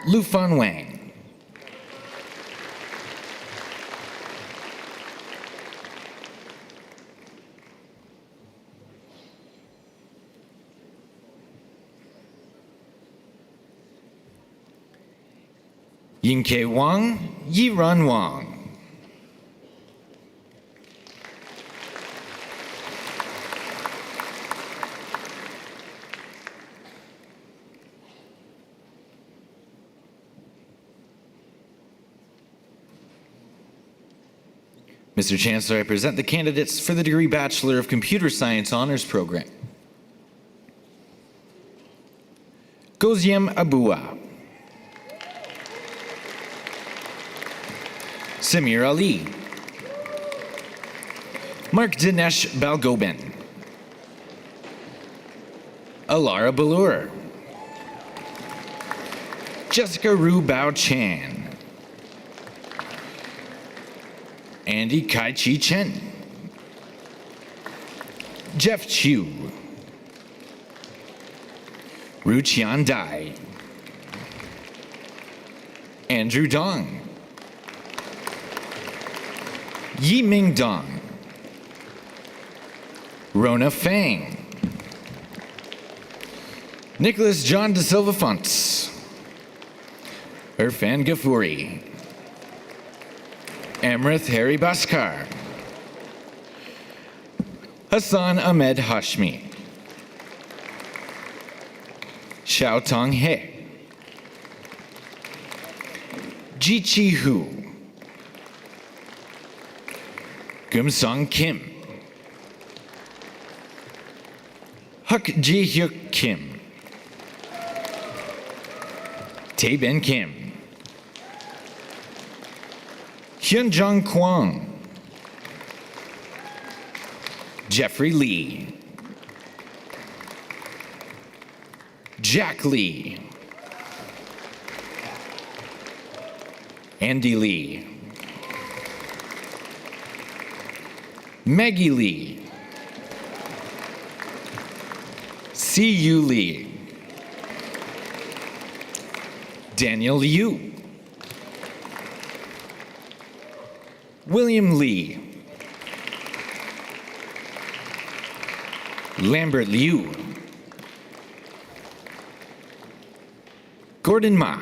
Lufan Wang, Yingke Wang, Yiran Wang, Mr. Chancellor, I present the candidates for the degree Bachelor of Computer Science Honors Program. Gozyem Abua, Samir Ali, Mark Dinesh Balgobin, Alara Balur, Jessica Ru Bao Chan, Andy Kai Chi Chen, Jeff Chu, Ru Qian Dai, Andrew Dong, Yi Ming Dong, Rona Fang, Nicholas John Da Silva Fonts, Irfan Ghafouri, Amrith Harry Baskar, Hassan Ahmed Hashmi, Xiao Tong He, Ji Chi Hu, Gum Song Kim, Huk Ji Hyuk Kim, Tae Ben Kim, Hyunjong Kwang, Jeffrey Lee, Jack Lee, Andy Lee, Maggie Lee, C.U. Lee, Daniel Yu, William Lee, Lambert Liu, Gordon Ma,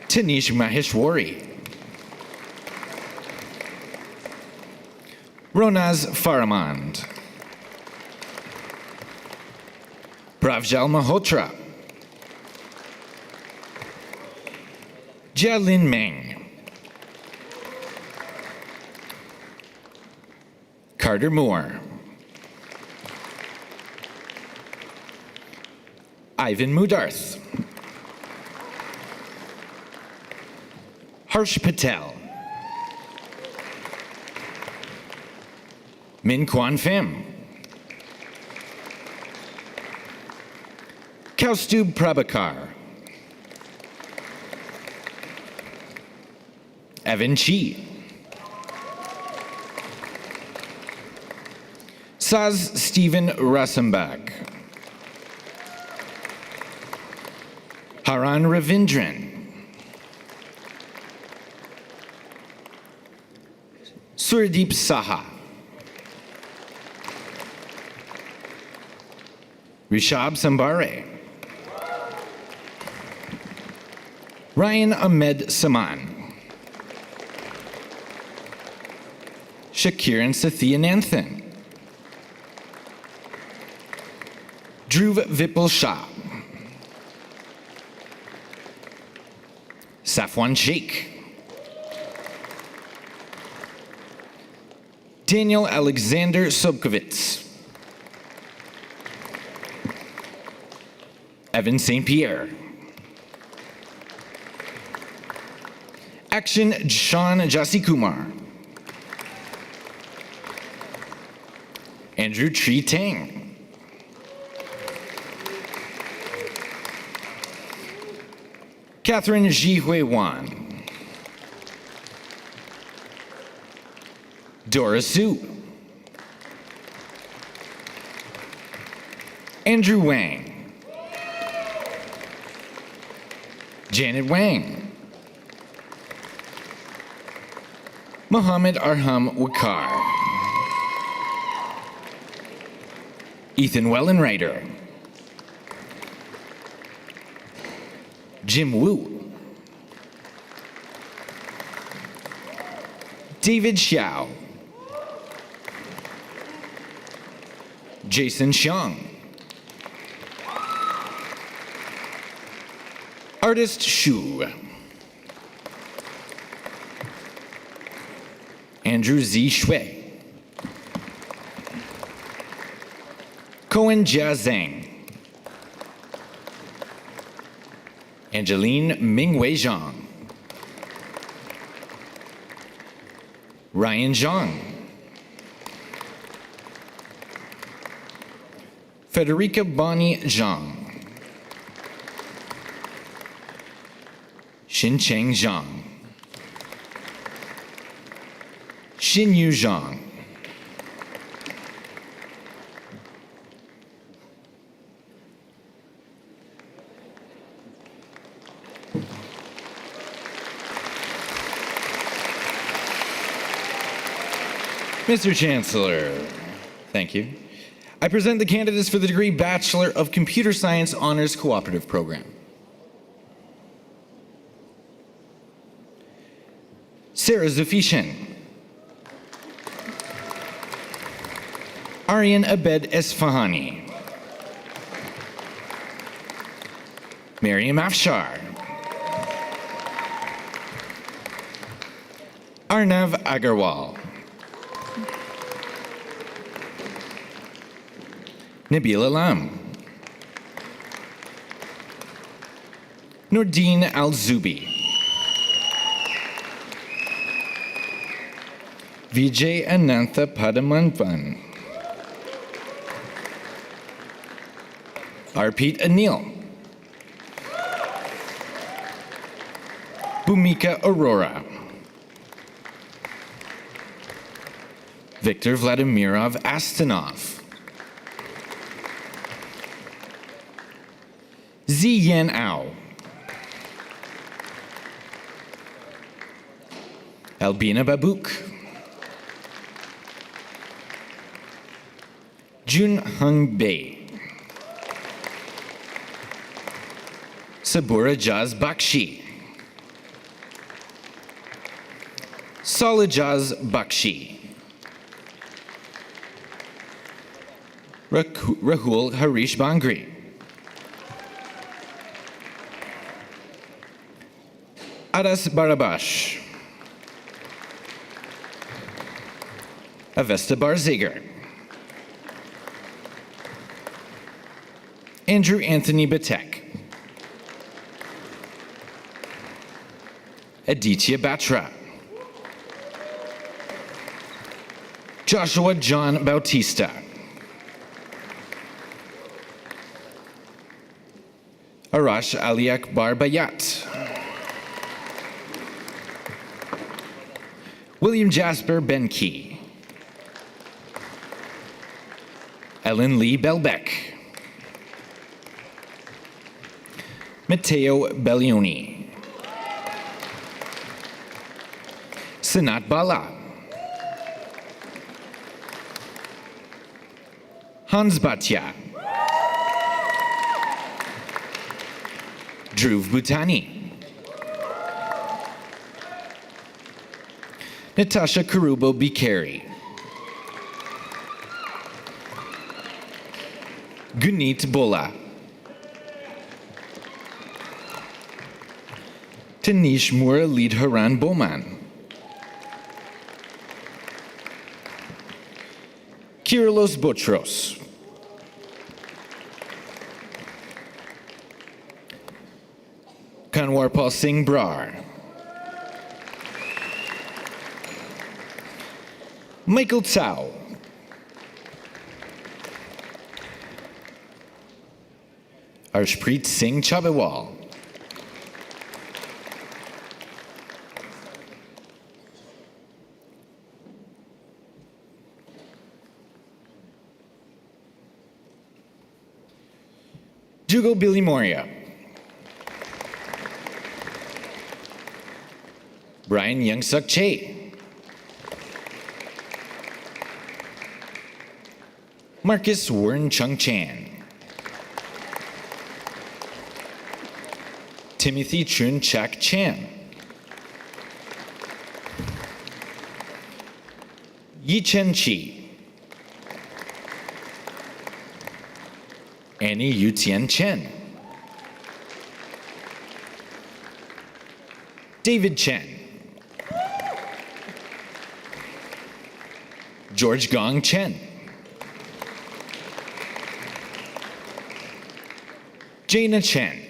Tanish Maheshwari, Ronaz Faramand, Pravjal Malhotra, Jialin Meng, Carter Moore, Ivan Mudarth, Harsh Patel, Min Kwan Pham, Kaustubh Prabhakar, Evan Chi, Saz Stephen Rasenbach, Haran Ravindran, Surdeep Saha, Rishab Sambare, Ryan Ahmed Saman, Shakir and Sathya Nanthan, Dhruv Vipul Shah, Safwan Sheikh, Daniel Alexander Sobkovitz, Evan St. Pierre, Action Sean Jasikumar. Andrew Tree Tang. Catherine Ji Hui Wan. Dora Su. Andrew Wang. Janet Wang. Mohammed Arham Wakar. Ethan Wellenreiter. Jim Wu. David Xiao. Jason Xiang. Artist Shu. Andrew Z. Shui. Cohen Jia Zhang. Angeline Mingwei Zhang. Ryan Zhang. Federica Bonnie Zhang. Xincheng Zhang. Xinyu Zhang. Mr. Chancellor, thank you. I present the candidates for the degree Bachelor of Computer Science Honors Cooperative Program. Sarah Zufishen. Aryan Abed Esfahani. Mariam Afshar. Arnav Agarwal. Nabil Alam. Nordine Al-Zubi. Vijay Anantha Padamanvan. Arpit Anil. Bhumika Aurora. Viktor Vladimirov Astanov. Ziyan Ao. Albina Babuk. Jun Hung Bei. Sabura Jaz Bakshi. Salajaz Bakshi. Rahul Harish Bangri. Adas Barabash. Avesta Barziger. Andrew Anthony Batek. Aditya Batra. Joshua John Bautista. Arash Ali Akbar Bayat. William Jasper Benke. Ellen Lee Belbeck. Matteo Bellioni. Sanat Bala. Hans Bhatia. Dhruv Bhutani. Natasha Karubo Bikari. Gunit Bola. Tanish Muralid Haran Boman. Kyrilos Botros. Kanwarpal Singh Brar. Michael Tsao. Arshpreet Singh Chabewal. Jugo Billy Moria. Brian Youngsuk Che. Marcus Wern Chung Chan. Timothy Chun Chak Chan. Yi Chen Chi. Annie Yu Tian Chen. David Chen. George Gong Chen. Jaina Chen.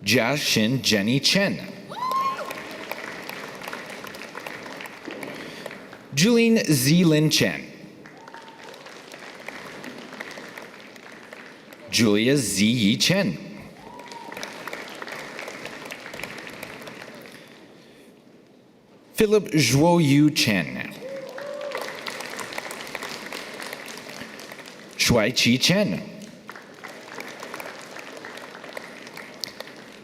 Jia Shin Jenny Chen. Julian Zilin Chen. Julia Ziyi Chen. Philip Zhuo Yu Chen. Shuai Chi Chen.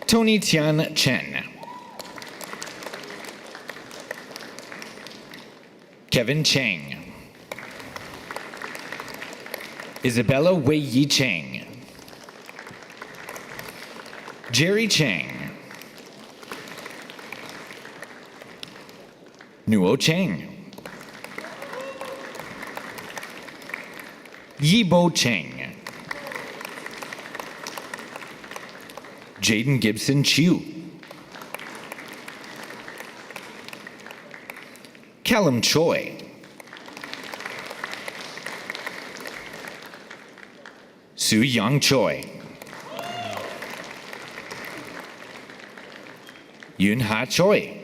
Tony Tian Chen. Kevin Cheng. Isabella Wei Yi Cheng. Jerry Cheng. Nuo Cheng. Yibo Cheng. Jaden Gibson Chiu. Callum Choi. Su Yang Choi. Yun Ha Choi.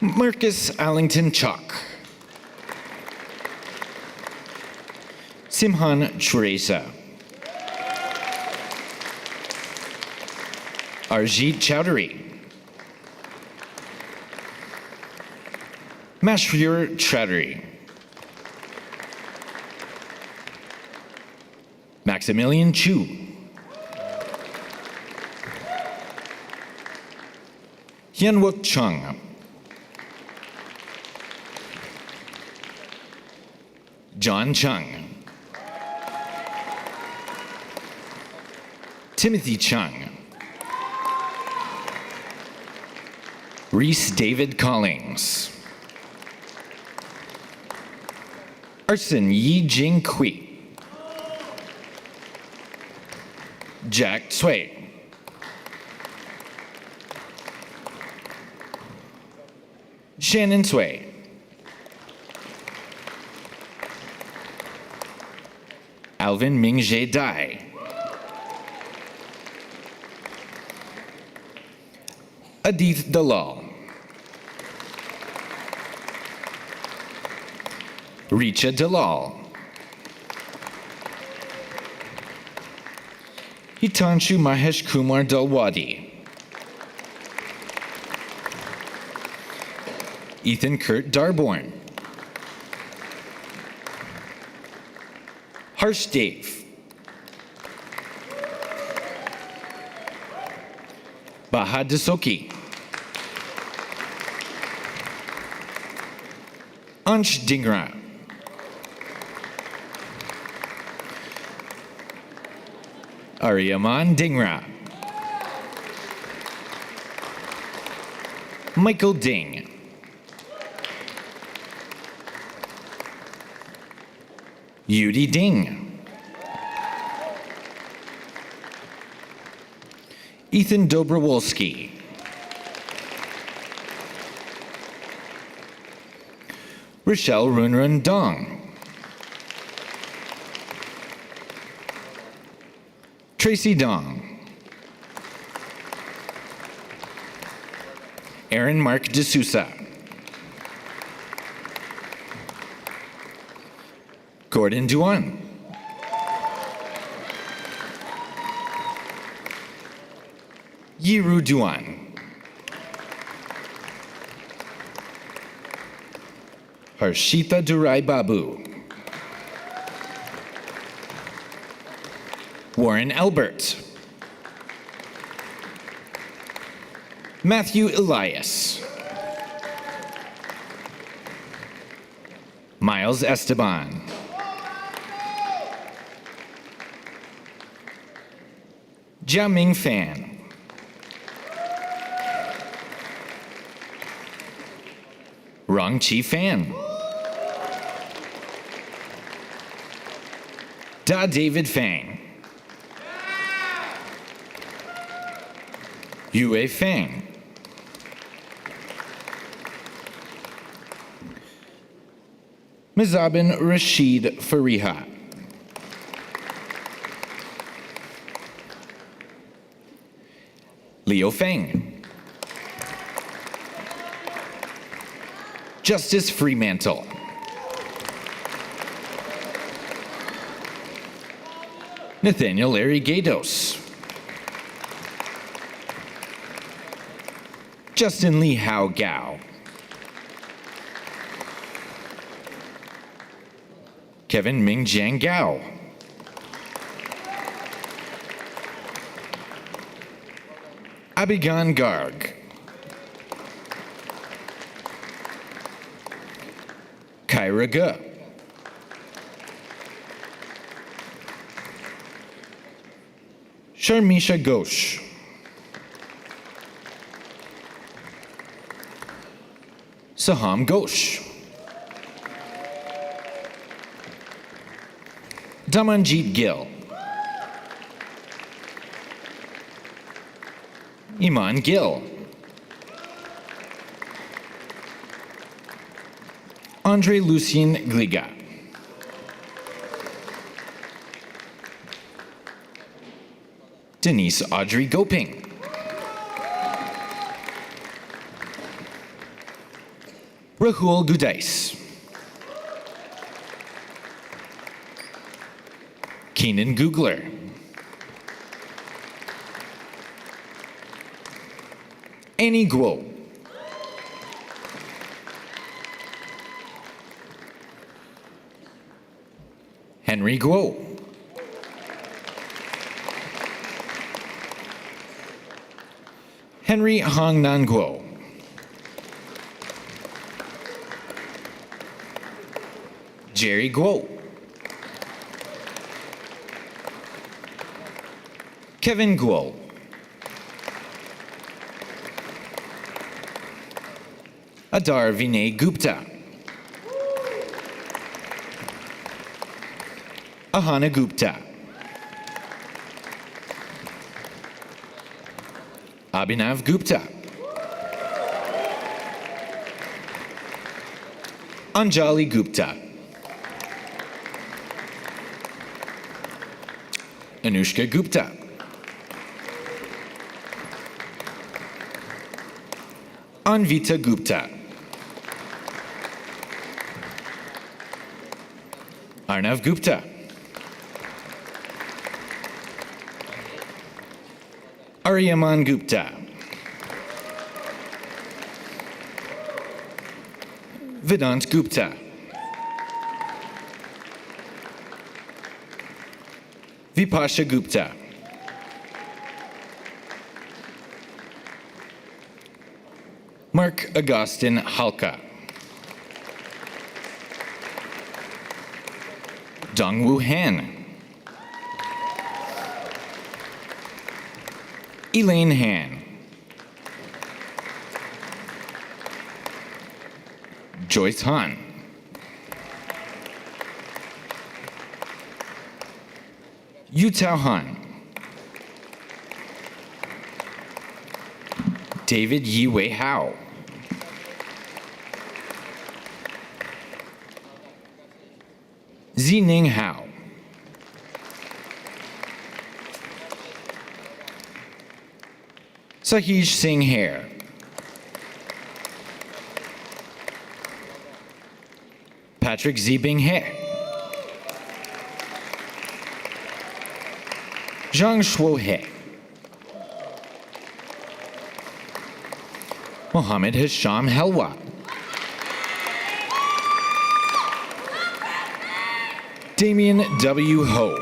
Marcus Allington Chuck. Simhan Churesa. Arjit Chowdhury. Mashfur Chowdhury. Maximilian Chu. Hyunwook Chung. John Chung. Timothy Chung. Reese David Collings. Arson Yi Jing Kui. Jack Tsui. Shannon Tsui. Alvin Mingjae Dai. Adith Dalal. Richa Dalal. Hitanshu Mahesh Kumar Dalwadi. Ethan Kurt Darborn. Harsh Dave. Baha Desoki. Ansh Dingra. Aryaman Dingra. Michael Ding. Yudi Ding. Ethan Dobrowolski. Rochelle Runrun Dong. Tracy Dong. Aaron Mark D'Souza. Gordon Duan. Yiru Duan. Harshita Durai Babu. Warren Albert. Matthew Elias. Miles Esteban. Jiaming Fan. Rong Chi Fan. Da David Fang. Yue Fang. Mizabin Rashid Fariha. Leo Feng. Justice Fremantle. Nathaniel Larry Gados. Justin Lee Hao Gao. Kevin Ming Jiang Gao. Abigail Garg. Kyra Ge. Sharmisha Ghosh. Saham Ghosh. Damanjeet Gill. Iman Gill. Andre Lucien Gliga. Denise Audrey Goping. Rahul Gudais. Keenan Googler. Annie Guo. Henry Guo. Henry Hong Nan Guo. Jerry Guo. Kevin Guo. Adar Vinay Gupta. Ahana Gupta. Abhinav Gupta. Anjali Gupta. Anushka Gupta. Anvita Gupta. Arnav Gupta. Aryaman Gupta. Vedant Gupta. Vipasha Gupta. Mark Augustin Halka. Dongwoo Han. Elaine Han. Joyce Han. Yutao Han. David Yiwei Hao. Zining Hao. Sahish Singh Hare. Patrick Zibing He. Zhang Shuo He. Mohammed Hisham Helwa. Damien W. Ho.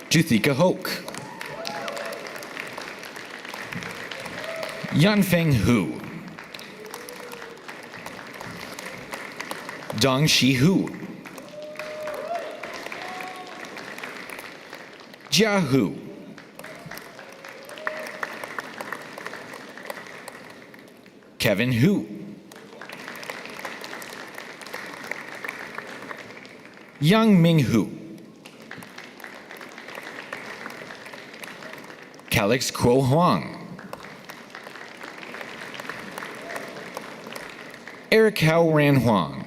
Juthika Hoke. Yanfeng Hu. Dong Shi Hu. Jia Hu. Kevin Hu. Yang Ming Hu. Calix Kuo Huang. Eric Hao Ran Huang.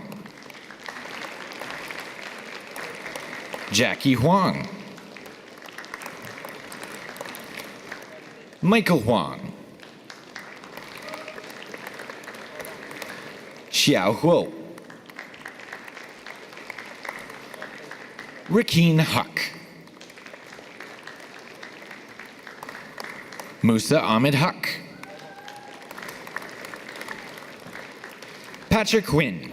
Jackie Huang. Michael Huang. Xiao Huo. Rakeen Huck. Musa Ahmed Huck. Patrick Nguyen.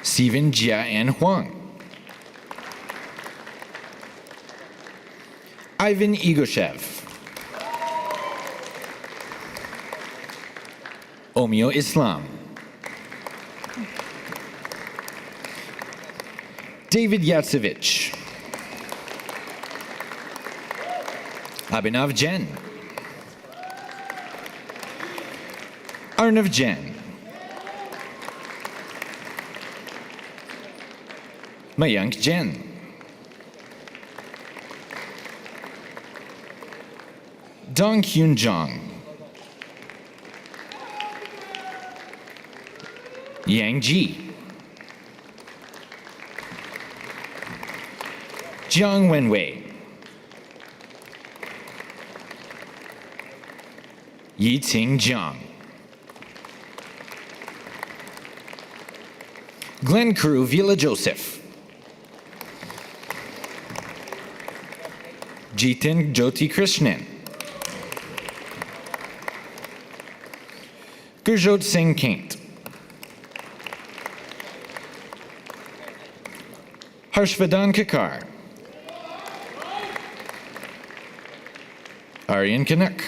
Stephen Jia An Huang. Ivan Igoshev. Omio Islam. David Yatsevich. Abhinav Jain. Arnav Jain. Mayank Jain. Dong Hyun Jong. Yang Ji. Jiang Wenwei. Yi Ting Jiang. Glenn Crew Villa Joseph. Jitin Jyoti Krishnan. Gurjot Singh Kent. Harshvardhan Kakar. Aryan Canuck.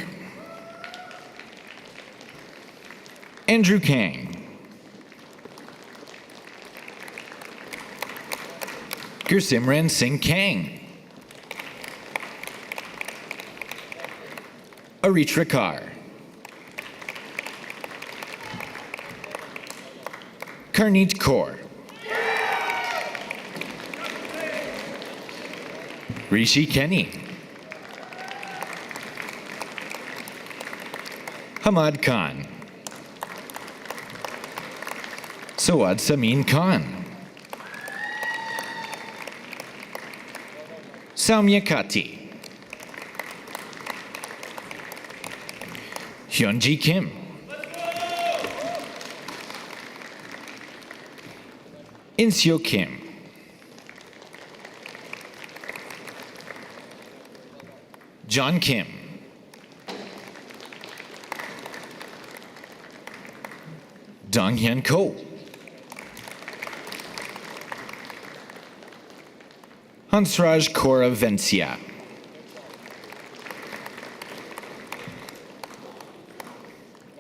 Andrew Kang. Gursimran Singh Kang. Aritra Kar. Karneet Kaur. Rishi Kenny. Hamad Khan. Sawad Samin Khan. Saumya Kati. Hyunji Kim. Inseo Kim. John Kim. Dong Hyun Ko. Hansraj Kaura Vencia.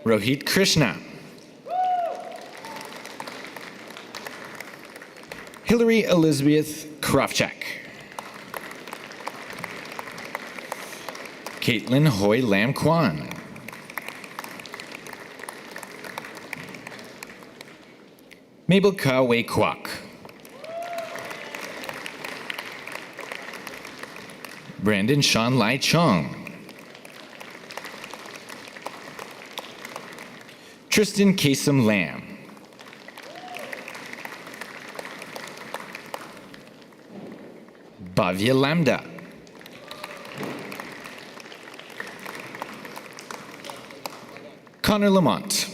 Rohit Krishna. Hillary Elizabeth Krofchak. Caitlin Hoy Lam Kwan. Mabel Ka Wei Kwok. Brandon Sean Lai Chong. Tristan Kasem Lam. Bhavya Lambda. Connor Lamont.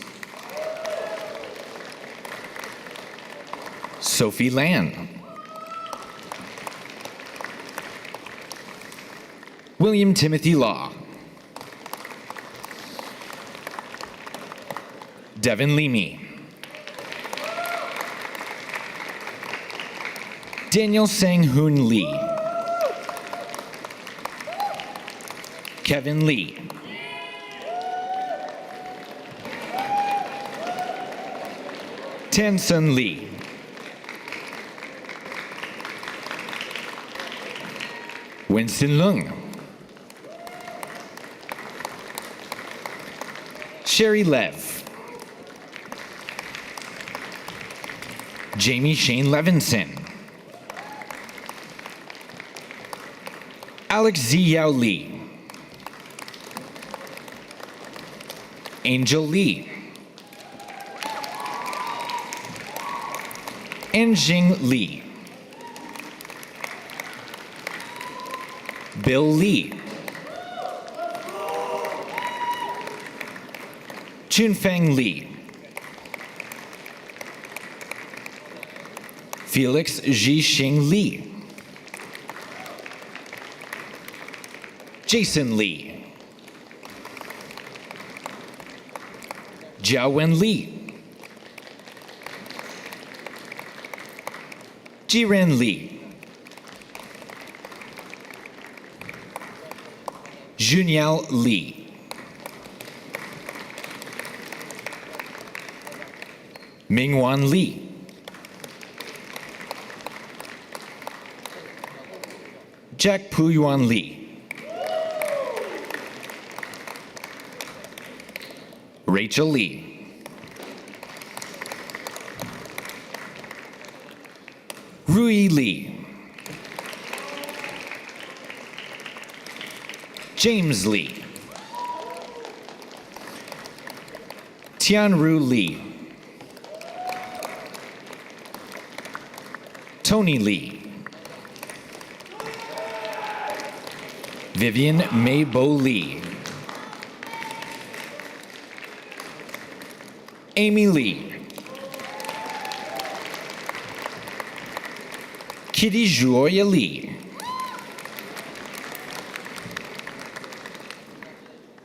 Sophie Lan. William Timothy Law. Devin Leamy. Daniel Sang-hoon Lee. Kevin Lee. Tan-sun Lee. Winston Leung. Sherry Lev. Jamie Shane Levinson. Alex Ziyao Lee. Angel Lee. Anjing Lee. Bill Lee. Chunfeng Lee. Felix Zhixing Lee. Jason Lee. Jiawen Lee. Jiren Lee. Juniel Lee. Mingwan Lee. Jack Puyuan Lee. Rachel Lee. Rui Lee. James Lee. Tianru Lee. Tony Lee. Vivian Maybo Lee. Amy Lee. Kitty Joya Lee.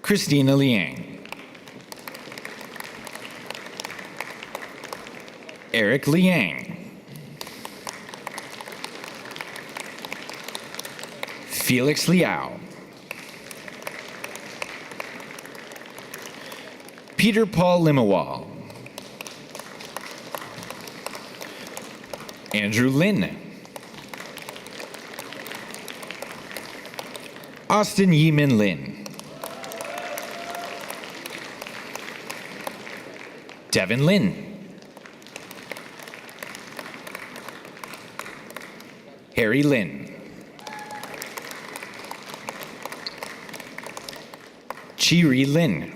Christina Liang. Eric Liang. Felix Liao. Peter Paul Limawal. Andrew Lin. Austin Yeeman Lin. Devin Lin. Harry Lin. Chiri Lin.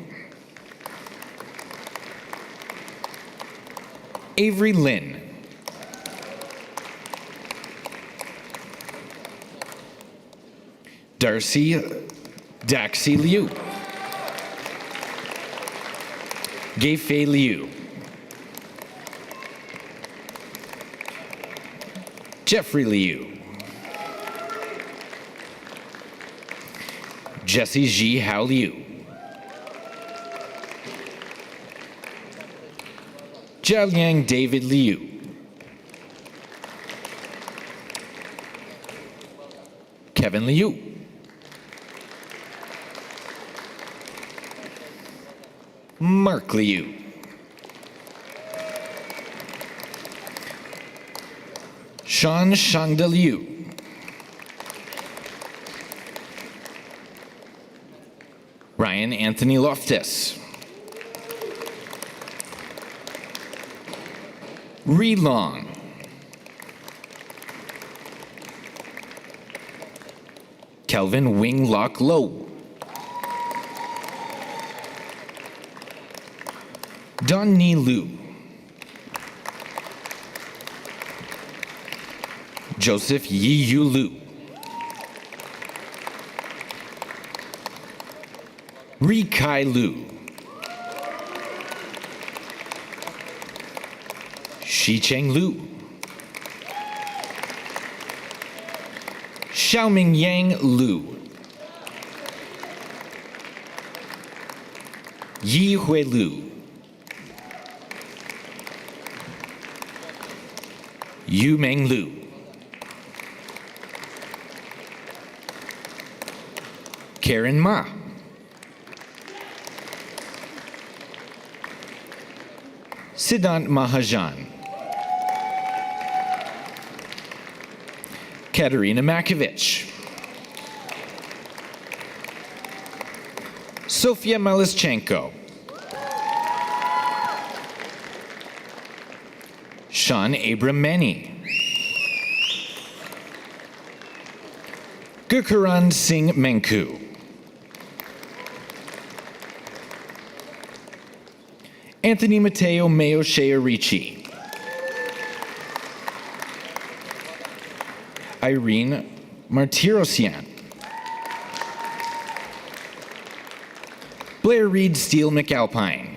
Avery Lin. Darcy Daxi Liu. Gay Fei Liu. Jeffrey Liu. Jesse Ji Hao Liu. Jialiang David Liu. Kevin Liu. Mark Liu. Sean Shangda Liu. Ryan Anthony Loftus. Ri Long. Kelvin Wing Lock Low. Don Ni Lu. Joseph Yi Yu Lu. Ri Kai Lu. Shicheng Lu, Xiaoming Yang Lu, Yi Hui Lu, Yu Meng Lu, Karen Ma, Siddhant Mahajan, Katerina Makovich, Sofia Malischenko, Sean Abrameni, Gurkaran Singh Menku, Anthony Mateo Mayo Shea-Ricci, Irene Martirosyan, Blair Reed Steele McAlpine,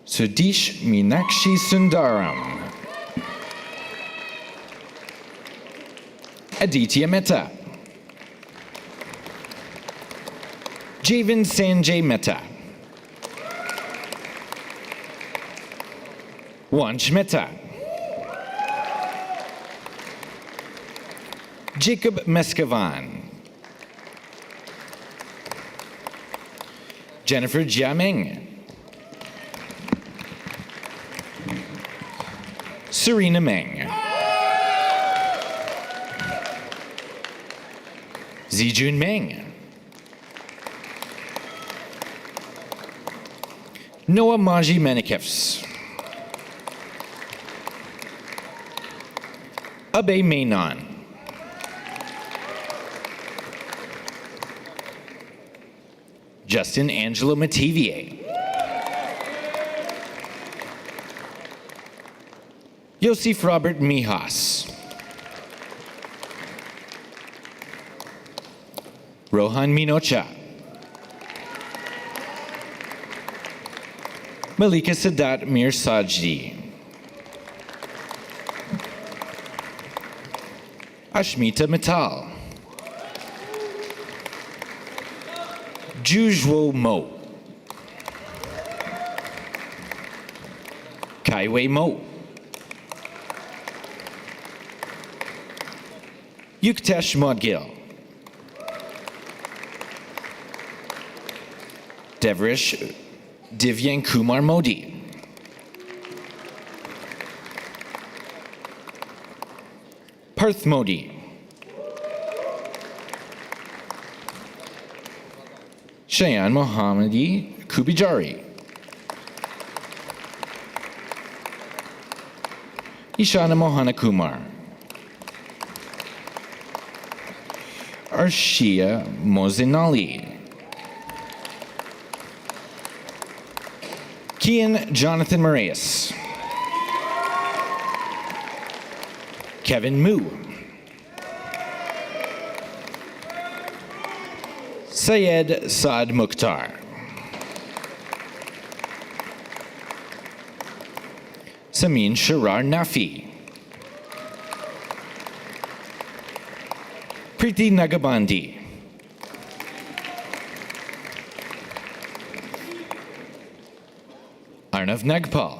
Sudesh Meenakshi Sundaram, Aditya Mehta, Javan Sanjay Mehta, Wanch Mehta, Jacob Meskavan, Jennifer Jiameng, Serena Meng, Zijun Meng, Noah Maji Menikefs, Abe Mainon, Justin Angelo Mativier, Yosef Robert Mijas, Rohan Minocha, Malika Sadat Mir Sajdi, Ashmita Mittal, Jujwo Mo, Kaiwei Mo, Yuktesh Modgil, Devrish Divyan Kumar Modi, Parth Modi, Shayan Mohammadi Kubijari, Ishana Mohana Kumar, Arshia Mozinali, Kian Jonathan Moraes, Kevin Moo, Syed Saad Mukhtar, Samin Sharar Nafi, Preeti Nagabandi, Arnav Nagpal,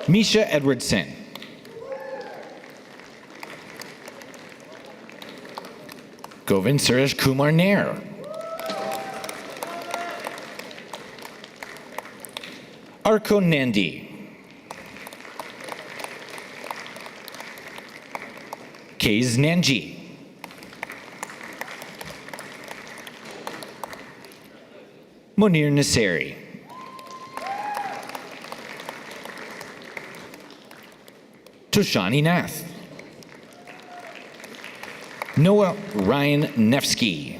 Misha Edwardson, Govind Suresh Kumar Nair, Arko Nandi, Kaze Nanji, Munir Nasseri, Toshani Nath, Noah Ryan Nevsky,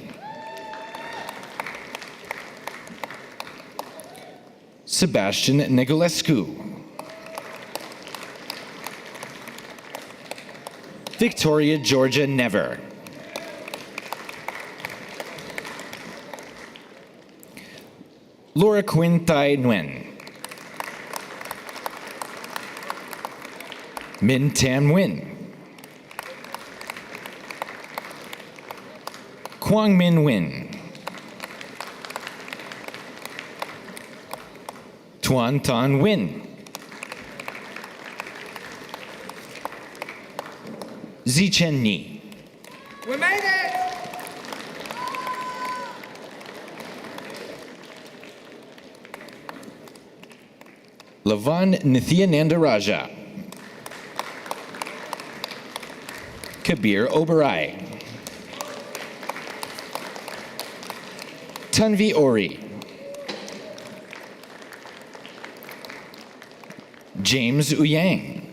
Sebastian Negulescu, Victoria Georgia Never, Laura Quinn Thai Nguyen. Min Tam Nguyen. Quang Min Nguyen. Tuan Tan Nguyen. Zichen Ni. We made it! Lavan Nithya Nandaraja. Kabir Oberai. Tanvi Ori. James Uyang.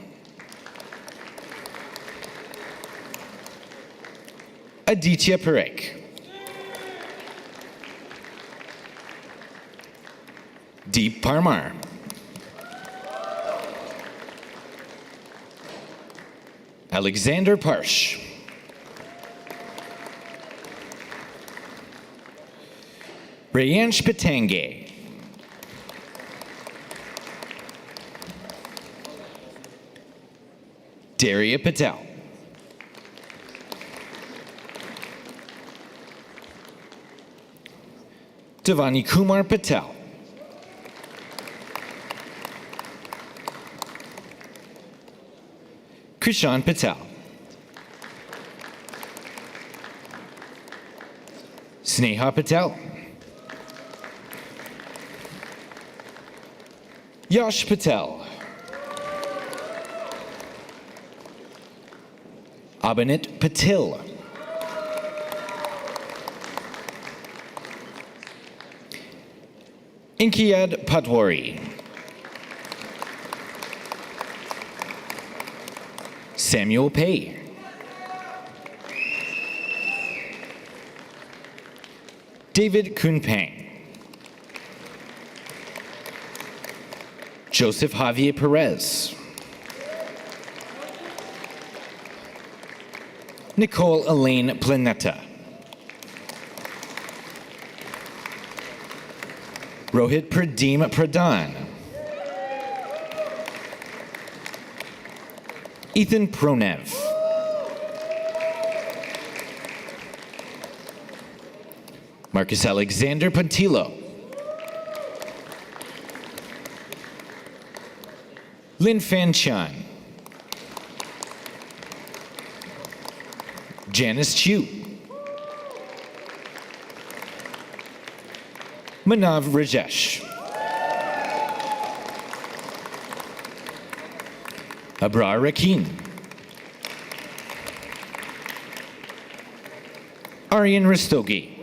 Aditya Parekh. Deep Parmar. Alexander Parsh. Rayansh Patange. Daria Patel. Devani Kumar Patel. Krishan Patel. Sneha Patel. Yash Patel. Abhinit Patil. Inkiyad Patwari. Samuel Pei. David Kunpang. Joseph Javier Perez. Nicole Elaine Planeta. Rohit Pradeem Pradhan. Ethan Pronev. Marcus Alexander Pantillo. Lin Fan Chan. Janice Chu. Manav Rajesh. Abrar Rakin. Aryan Rastogi.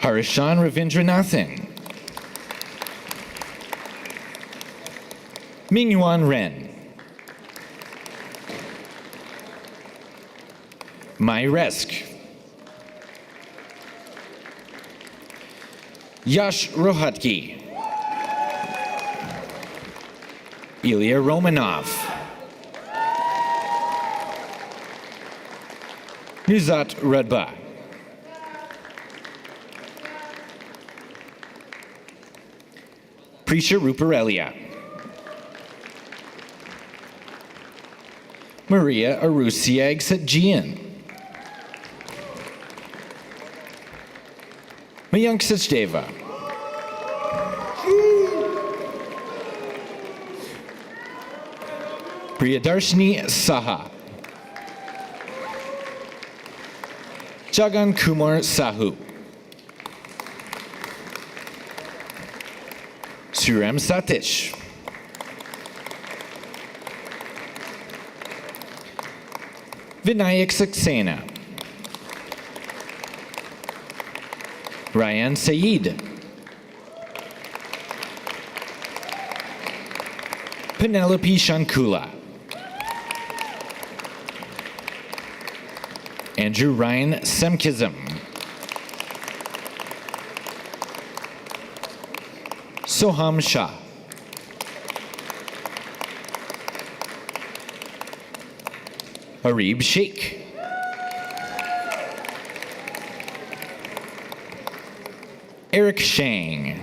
Harishan Ravindranathan. Mingyuan Ren. Mai Resk. Yash Rohatgi. Ilya Romanov. Nuzat Radba. Prisha Ruparelia. Maria Arusiag Satjian. Mayank Sachdeva. Priyadarshini Saha. Jagan Kumar Sahu. Suram Satish. Vinayak Saxena. Ryan Saeed. Penelope Shankula. Andrew Ryan Semkism. Soham Shah. Arib Sheikh. Eric Shang.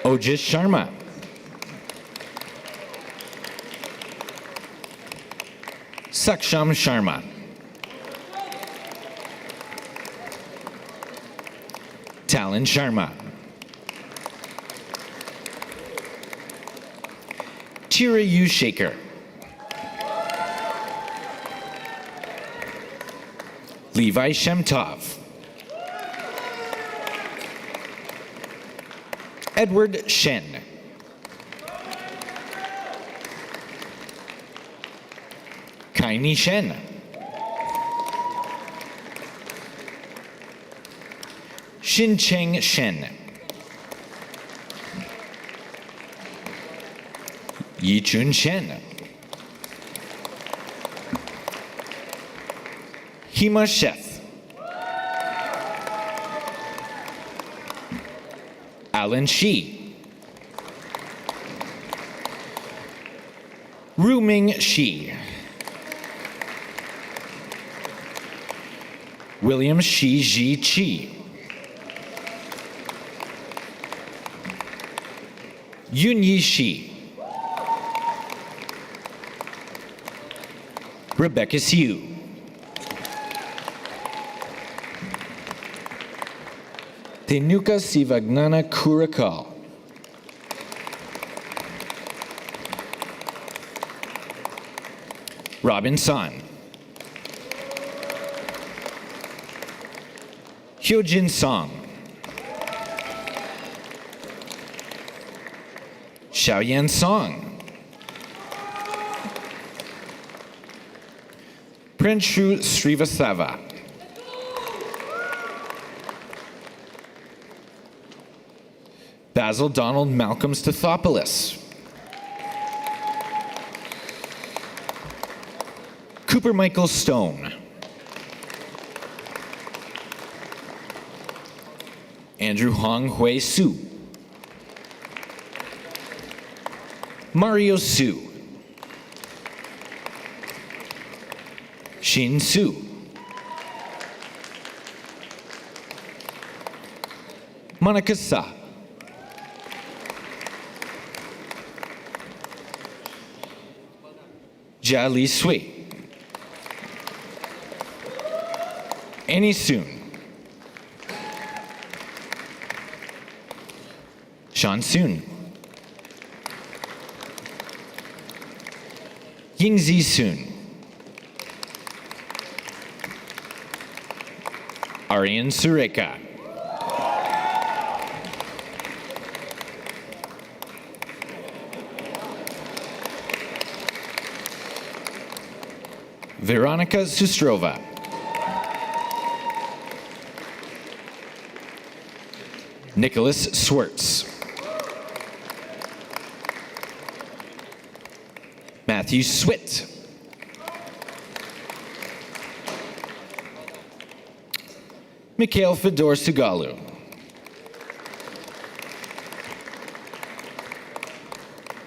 Ojis Sharma. Saksham Sharma. Talon Sharma. Chirayu Shaker. Levi Shemtov. Edward Shen. Kaini Shen. Xin Cheng Shen. Yichun Shen. Hima Sheth. Alan Shi. Ruming Shi. William Shi Ji Chi. Yunyi Shi. Rebecca Siu. Tenuka Sivagnana Kurakal. Robin San. Hyojin Song. Xiaoyan Song. Prinshu Srivastava. Basil Donald Malcolm Stathopoulos. Cooper Michael Stone. Andrew Hong Hui Su. Mario Su. Shin Su. Monica Sa. Jia Li Sui. Annie Soon. Sean Soon. Yingzi Soon. Aryan Sureka. Veronica Sustrova. Nicholas Swartz. Matthew Swit. Mikhail Fedor Sugalu.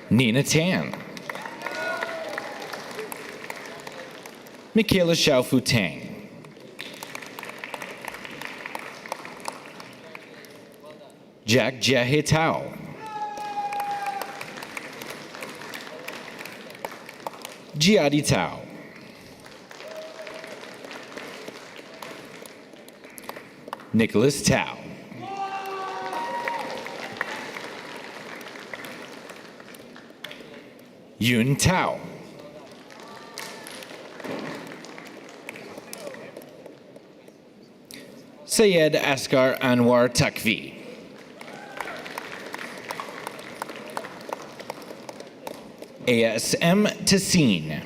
Nina Tan. Michaela Xiaofu Tang. Jack Jahe Tao. Jiadi Tao. Nicholas Tao. Yun Tao. Sayed Asghar Anwar Takvi. ASM Tassin.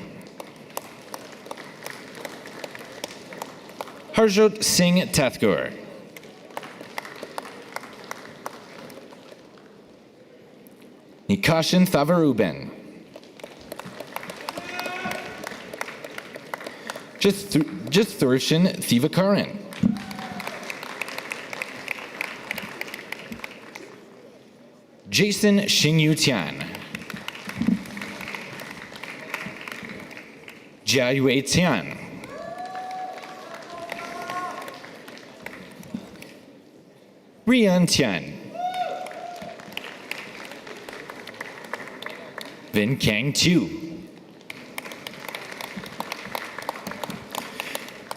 Harjot Singh Tathgur. Nikashin Thavaruben. Jithurshan Thivakaran. Jason Xingyu Tian. Jiayue Tian. Rian Tian. Vin Kang Tu.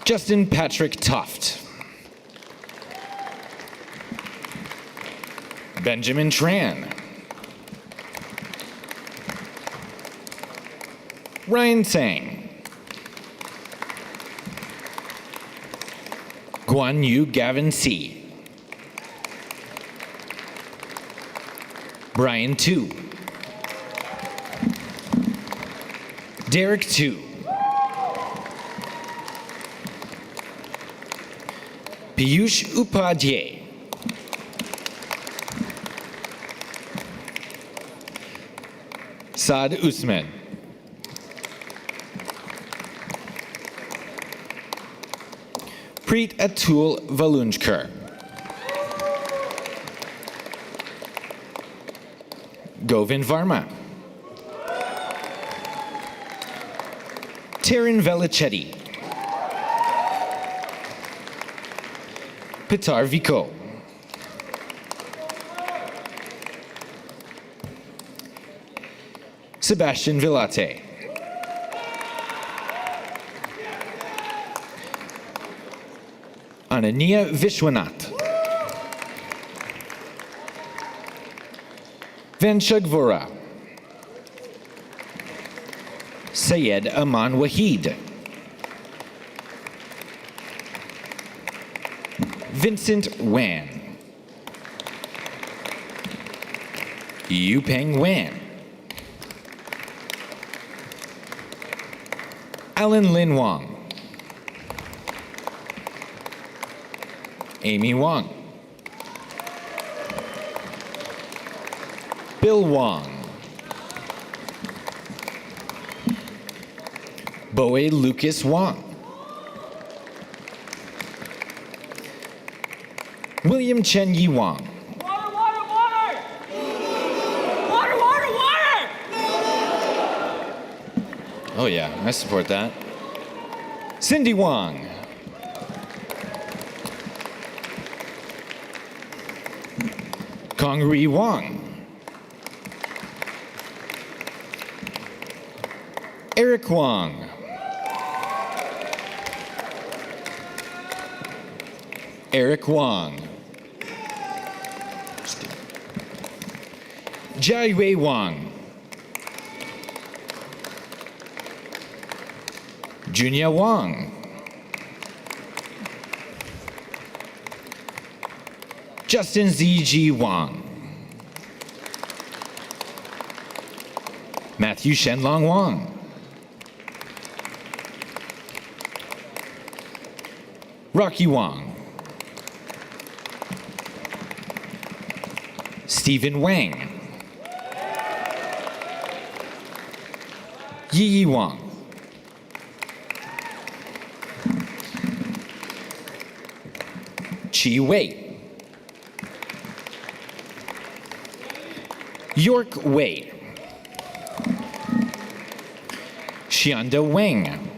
Justin Patrick Toft. Benjamin Tran. Ryan Tsang. Guan Yu Gavin C. Brian Tu. Derek Tu. Piyush Upadhyay. Saad Usman. Preet Atul Valunjkar. Govind Varma. Taryn Velichetti. Pitar Vico. Sebastian Villate. Ananya Vishwanath. Vanshug Vora. Syed Aman Wahid. Vincent Wan. Yupeng Wan. Alan Lin Wong. Amy Wong. Bill Wong. Boe Lucas Wong. William Chen Yi Wong. Water, water, water! Water, water, water! Oh yeah, I support that. Cindy Wong. Kongri Wong. Eric Wong. Eric Wong. Jai Wei Wong. Junya Wong. Justin Z.G. Wong. Matthew Shenlong Wong. Rocky Wong. Stephen Wang. Yi Wong. Chi Wei. York Wei. Xianda Wang.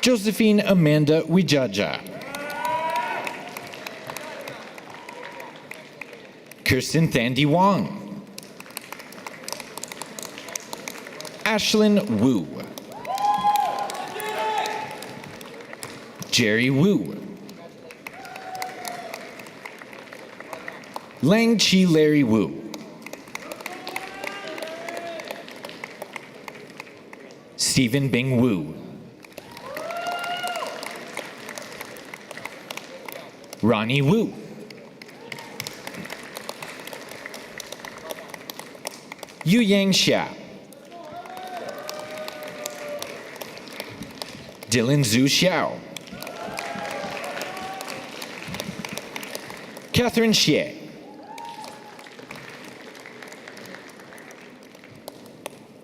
Josephine Amanda Wijaja. Kirsten Thandi Wong. Ashlyn Wu. Jerry Wu. Lang Chi Larry Wu. Stephen Bing Wu. Ronnie Wu. Yu Yang Xia. Dylan Zhu Xiao. Catherine Xie.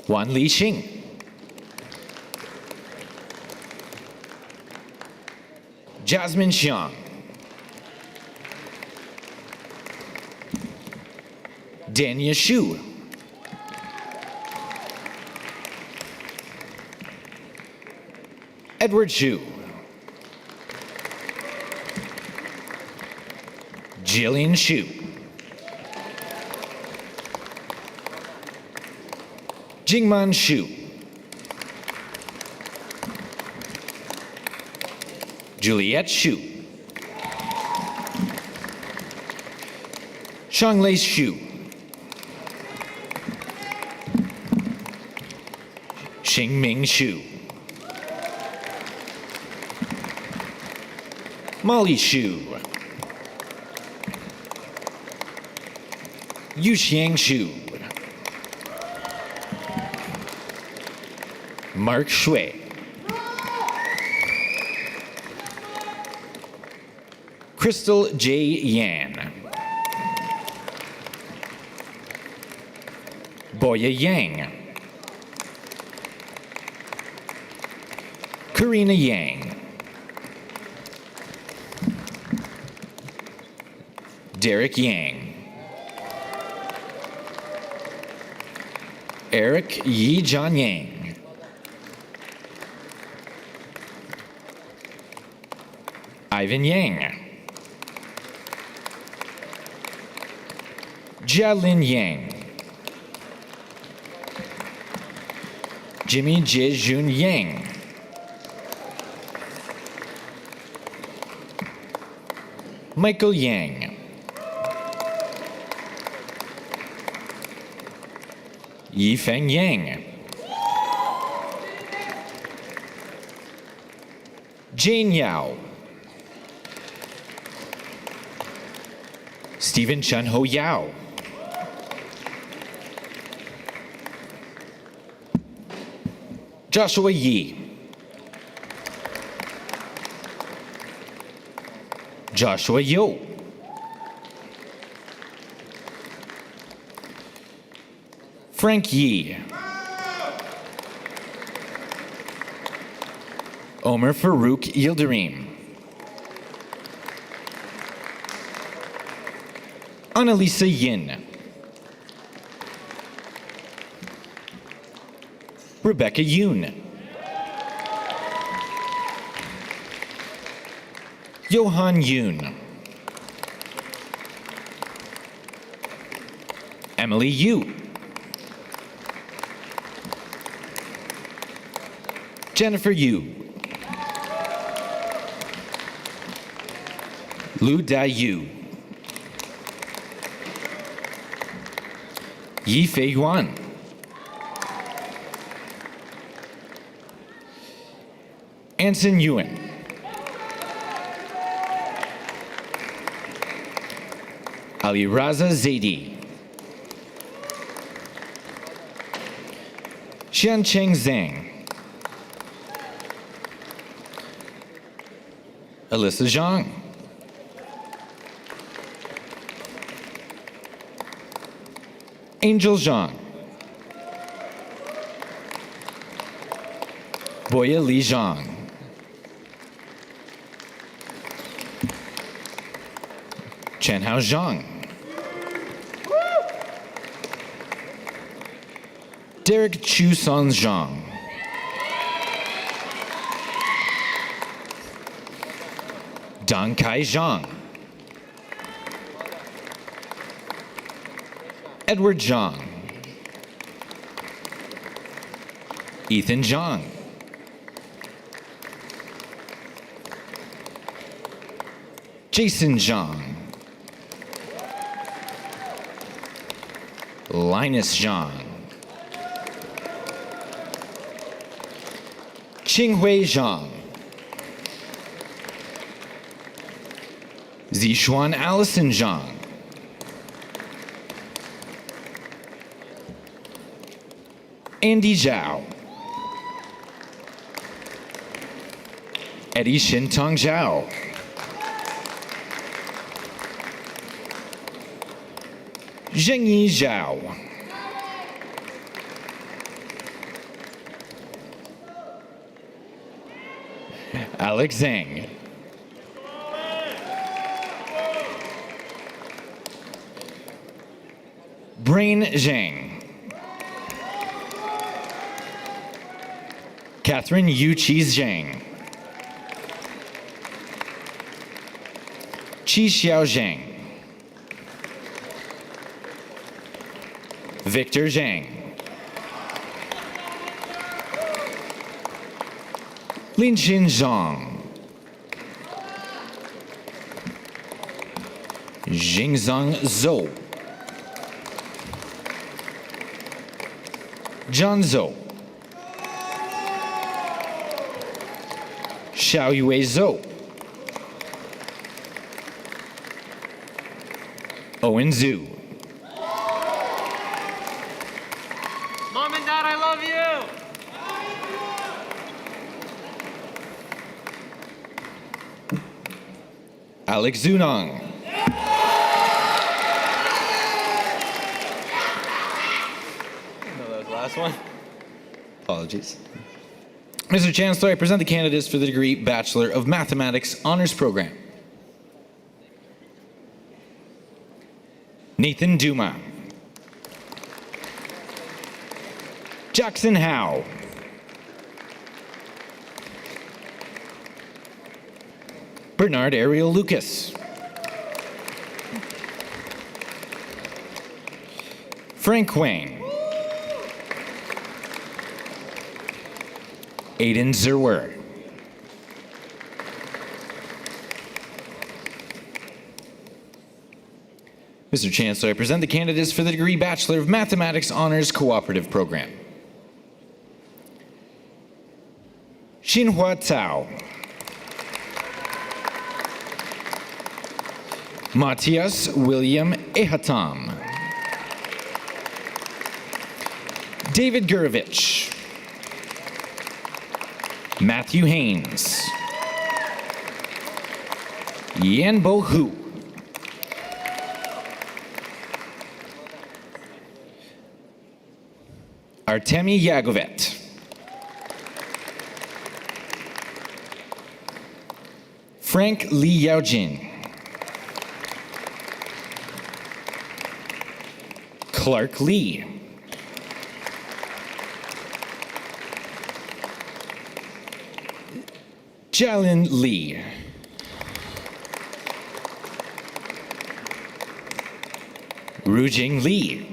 Wan Li Xing. Jasmine Xiang. Dania Xu. Edward Xu. Jillian Shu. Jingman Shu. Juliet Shu. Shanglei Shu. Xingming Shu. Molly Shu. Yuxiang Shu. Mark Shui. Crystal J. Yan. Boya Yang. Karina Yang. Derek Yang. Eric Yi John Yang. Ivan Yang. Jialin Yang. Jimmy Jejun Yang. Michael Yang. Yifeng Yang. Jane Yao. Stephen Chun Ho Yao. Joshua Yi. Joshua Yo. Frank Yi. Omer Farouk Yildirim. Annalisa Yin. Rebecca Yoon. Johan Yoon. Emily Yu. Jennifer Yu. Lu Da Yu. Yi Fei Yuan. Anson Ewan. Ali Raza Zaidi. Xian Cheng Zhang. Alyssa Zhang. Angel Zhang. Boya Li Zhang. Chen Hao Zhang. Derek Chu Son Zhang. Dong Kai Zhang. Edward Zhang. Ethan Zhang. Jason Zhang. Linus Zhang. Qinghui Zhang. Zishuan Allison Zhang. Andy Zhao. Eddie Shintong Zhao. Zhengyi Zhao. Alex Zhang. Brain Zhang. Catherine Yu Chi Zhang. Qi Xiao Zhang. Victor Zhang. Linxin Zhang. Jingzang Zhou. John Zhou. Xiaoyue Zhou. Owen Zhu. Mom and Dad, I love you. Alex Zunong. Last one. Apologies. Mr. Chancellor, I present the candidates for the degree Bachelor of Mathematics Honors Program. Nathan Duma. Jackson Howe. Bernard Ariel Lucas. Frank Wang. Aiden Zerwer. Mr. Chancellor, I present the candidates for the degree Bachelor of Mathematics Honors Cooperative Program. Xinhua Cao. Matthias William Ehatam. David Gurovich. Matthew Haynes. Yanbo Hu. Artemi Yagovet. Frank Li Yaojin. Clark Lee. Jalin Lee. Rujing Lee.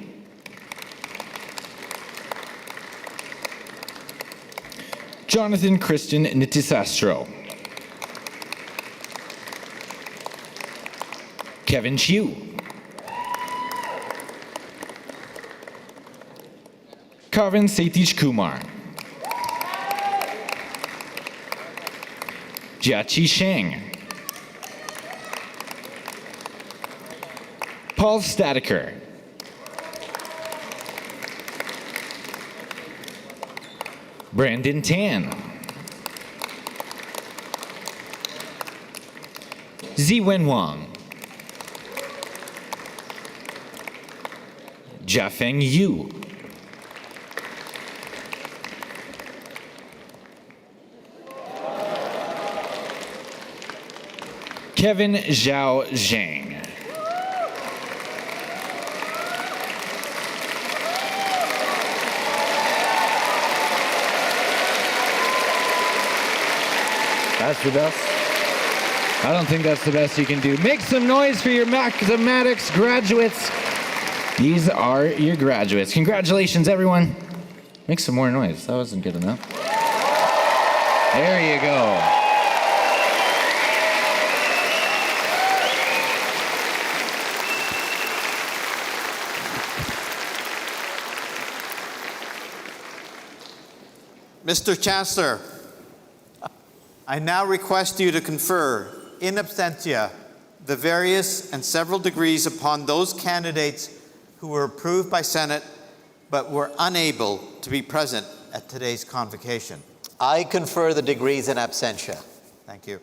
Jonathan Christian Nitisastro. Kevin Chiu. Karvin Satish Kumar. Jiaqi Sheng. Paul Statiker. Brandon Tan. Ziwen Wang. Jiafeng Yu. Kevin Zhao Zhang. That's the best? I don't think that's the best you can do. Make some noise for your mathematics graduates. These are your graduates. Congratulations, everyone. Make some more noise. That wasn't good enough. There you go. Mr. Chancellor, I now request you to confer in absentia the various and several degrees upon those candidates who were approved by Senate but were unable to be present at today's convocation. I confer the degrees in absentia. Thank you.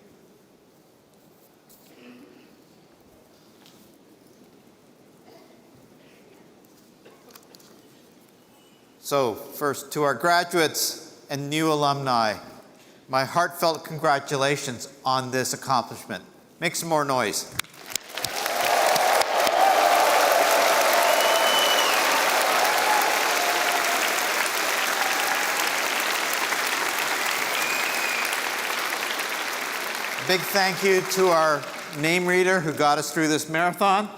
So, first, to our graduates and new alumni, my heartfelt congratulations on this accomplishment. Make some more noise. Big thank you to our name reader who got us through this marathon.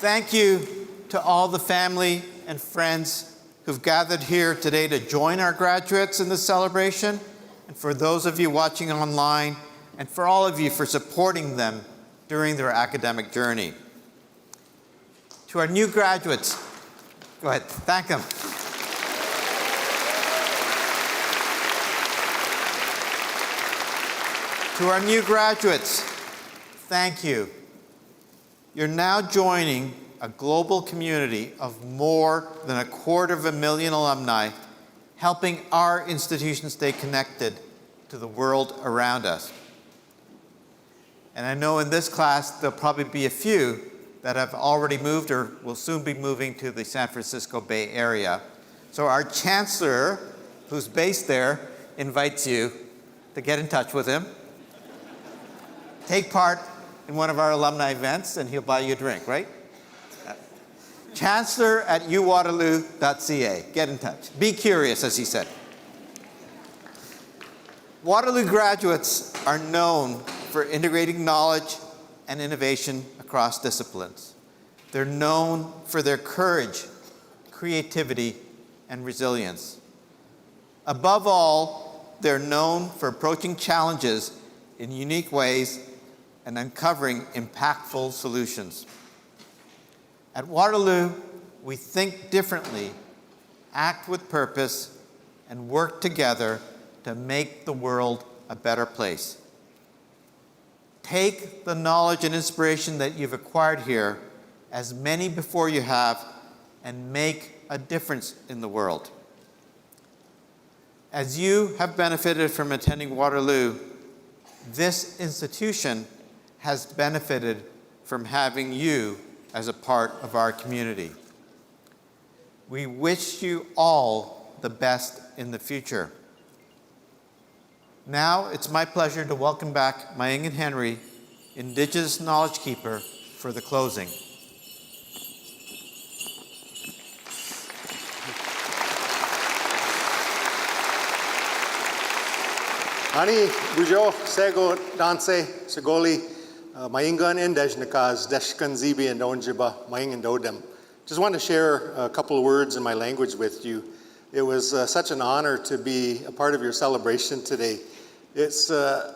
Thank you to all the family and friends who've gathered here today to join our graduates in this celebration, and for those of you watching online, and for all of you for supporting them during their academic journey. To our new graduates, go ahead, thank them. To our new graduates, thank you. You're now joining a global community of more than 250,000 alumni, helping our institution stay connected to the world around us. And I know in this class, there'll probably be a few that have already moved or will soon be moving to the San Francisco Bay Area. So our chancellor, who's based there, invites you to get in touch with him. Take part in one of our alumni events and he'll buy you a drink, right? chancellor@uwaterloo.ca. Get in touch. Be curious, as he said. Waterloo graduates are known for integrating knowledge and innovation across disciplines. They're known for their courage, creativity, and resilience. Above all, they're known for approaching challenges in unique ways and uncovering impactful solutions. At Waterloo, we think differently, act with purpose, and work together to make the world a better place. Take the knowledge and inspiration that you've acquired here, as many before you have, and make a difference in the world. As you have benefited from attending Waterloo, this institution has benefited from having you as a part of our community. We wish you all the best in the future. Now it's my pleasure to welcome back Maying Henry, Indigenous Knowledge Keeper, for the closing. Ani bujo sego danse segoli maingan indejnakas deshkan zibi and onjiba maing and odem. Just want to share a couple of words in my language with you. It was such an honor to be a part of your celebration today. It's to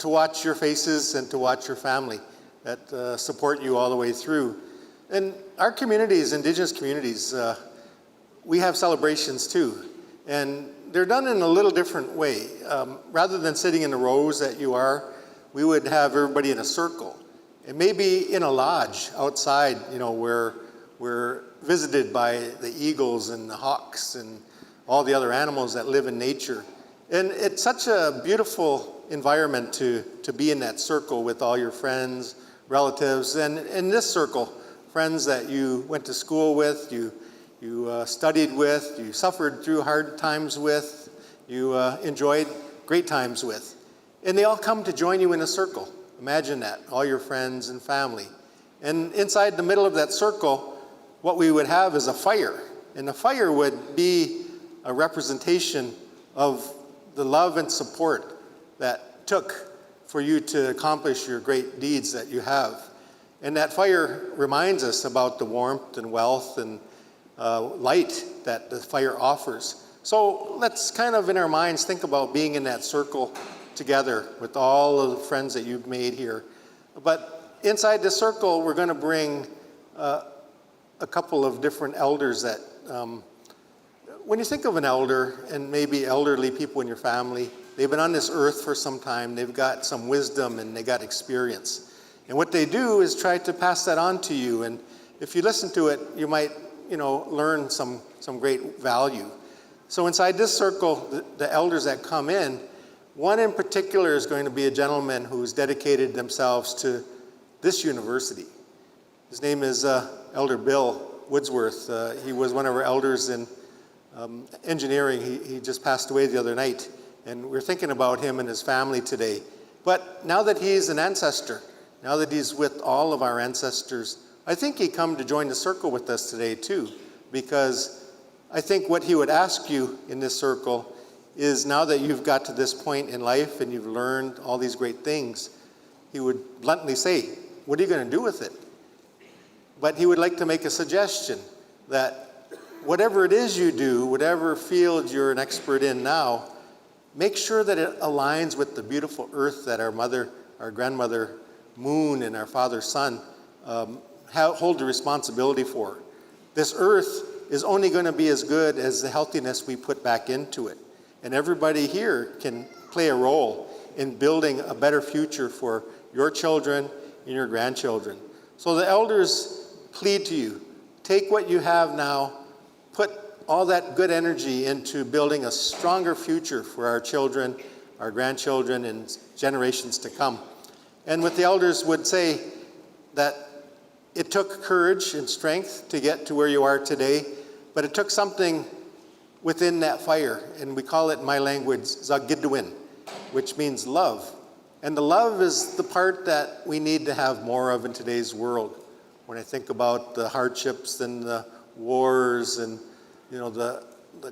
watch your faces and to watch your family that support you all the way through. And our communities, Indigenous communities, we have celebrations too. And they're done in a little different way. Rather than sitting in the rows that you are, we would have everybody in a circle. And maybe in a lodge outside, where we're visited by the eagles and the hawks and all the other animals that live in nature. And it's such a beautiful environment to be in that circle with all your friends, relatives, and in this circle, friends that you went to school with, you studied with, you suffered through hard times with, you enjoyed great times with. And they all come to join you in a circle. Imagine that, all your friends and family. And inside the middle of that circle, what we would have is a fire. And the fire would be a representation of the love and support that took for you to accomplish your great deeds that you have. And that fire reminds us about the warmth and wealth and light that the fire offers. So let's kind of in our minds think about being in that circle together with all of the friends that you've made here. But inside the circle, we're going to bring a couple of different elders that, when you think of an elder and maybe elderly people in your family, they've been on this earth for some time, they've got some wisdom and they got experience. And what they do is try to pass that on to you. And if you listen to it, you might, learn some great value. So inside this circle, the elders that come in, one in particular is going to be a gentleman who's dedicated themselves to this university. His name is Elder Bill Woodsworth. He was one of our elders in engineering. He just passed away the other night. And we're thinking about him and his family today. But now that he's an ancestor, now that he's with all of our ancestors, I think he come to join the circle with us today too, because I think what he would ask you in this circle is, now that you've got to this point in life and you've learned all these great things, he would bluntly say, what are you going to do with it? but he would like to make a suggestion that whatever it is you do, whatever field you're an expert in now, make sure that it aligns with the beautiful earth that our mother, our grandmother, Moon, and our father, Sun, hold the responsibility for. This earth is only going to be as good as the healthiness we put back into it. And everybody here can play a role in building a better future for your children and your grandchildren. So the elders plead to you, take what you have now, put all that good energy into building a stronger future for our children, our grandchildren, and generations to come. And what the elders would say that it took courage and strength to get to where you are today, but it took something within that fire, and we call it in my language, Zagidwin, which means love. And the love is the part that we need to have more of in today's world. When I think about the hardships and the wars and the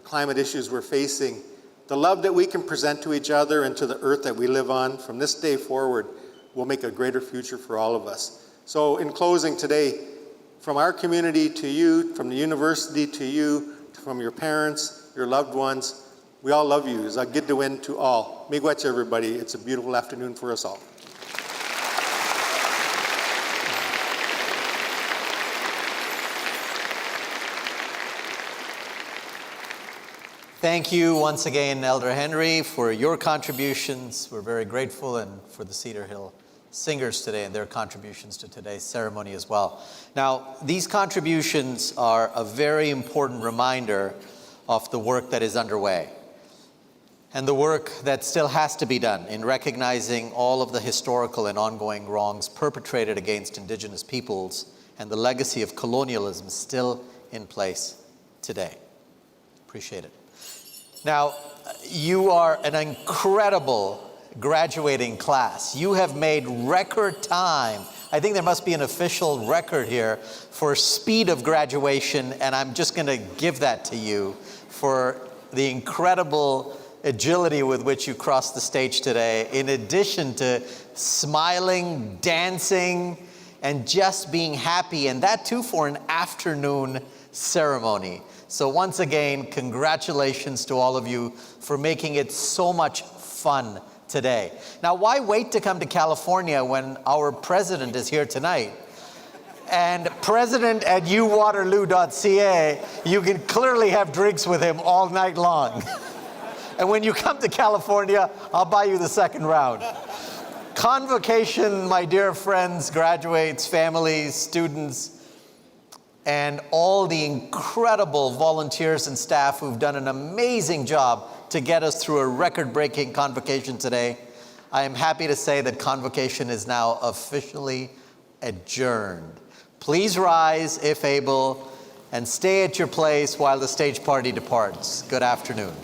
climate issues we're facing, the love that we can present to each other and to the earth that we live on from this day forward will make a greater future for all of us. So in closing today, from our community to you, from the university to you, from your parents, your loved ones, we all love you. Zagidwin to all. Miigwech, everybody. It's a beautiful afternoon for us all. Thank you once again, Elder Henry, for your contributions. We're very grateful, and for the Cedar Hill singers today and their contributions to today's ceremony as well. Now, these contributions are a very important reminder of the work that is underway and the work that still has to be done in recognizing all of the historical and ongoing wrongs perpetrated against Indigenous peoples and the legacy of colonialism still in place today. Appreciate it. Now, you are an incredible graduating class. You have made record time. I think there must be an official record here for speed of graduation, and I'm just going to give that to you for the incredible agility with which you crossed the stage today, in addition to smiling, dancing, and just being happy, and that too for an afternoon ceremony. So once again, congratulations to all of you for making it so much fun today. Now, why wait to come to California when our president is here tonight? And president@uwaterloo.ca, you can clearly have drinks with him all night long. And when you come to California, I'll buy you the second round. Convocation, my dear friends, graduates, families, students, and all the incredible volunteers and staff who've done an amazing job to get us through a record-breaking convocation today. I am happy to say that convocation is now officially adjourned. Please rise if able and stay at your place while the stage party departs. Good afternoon.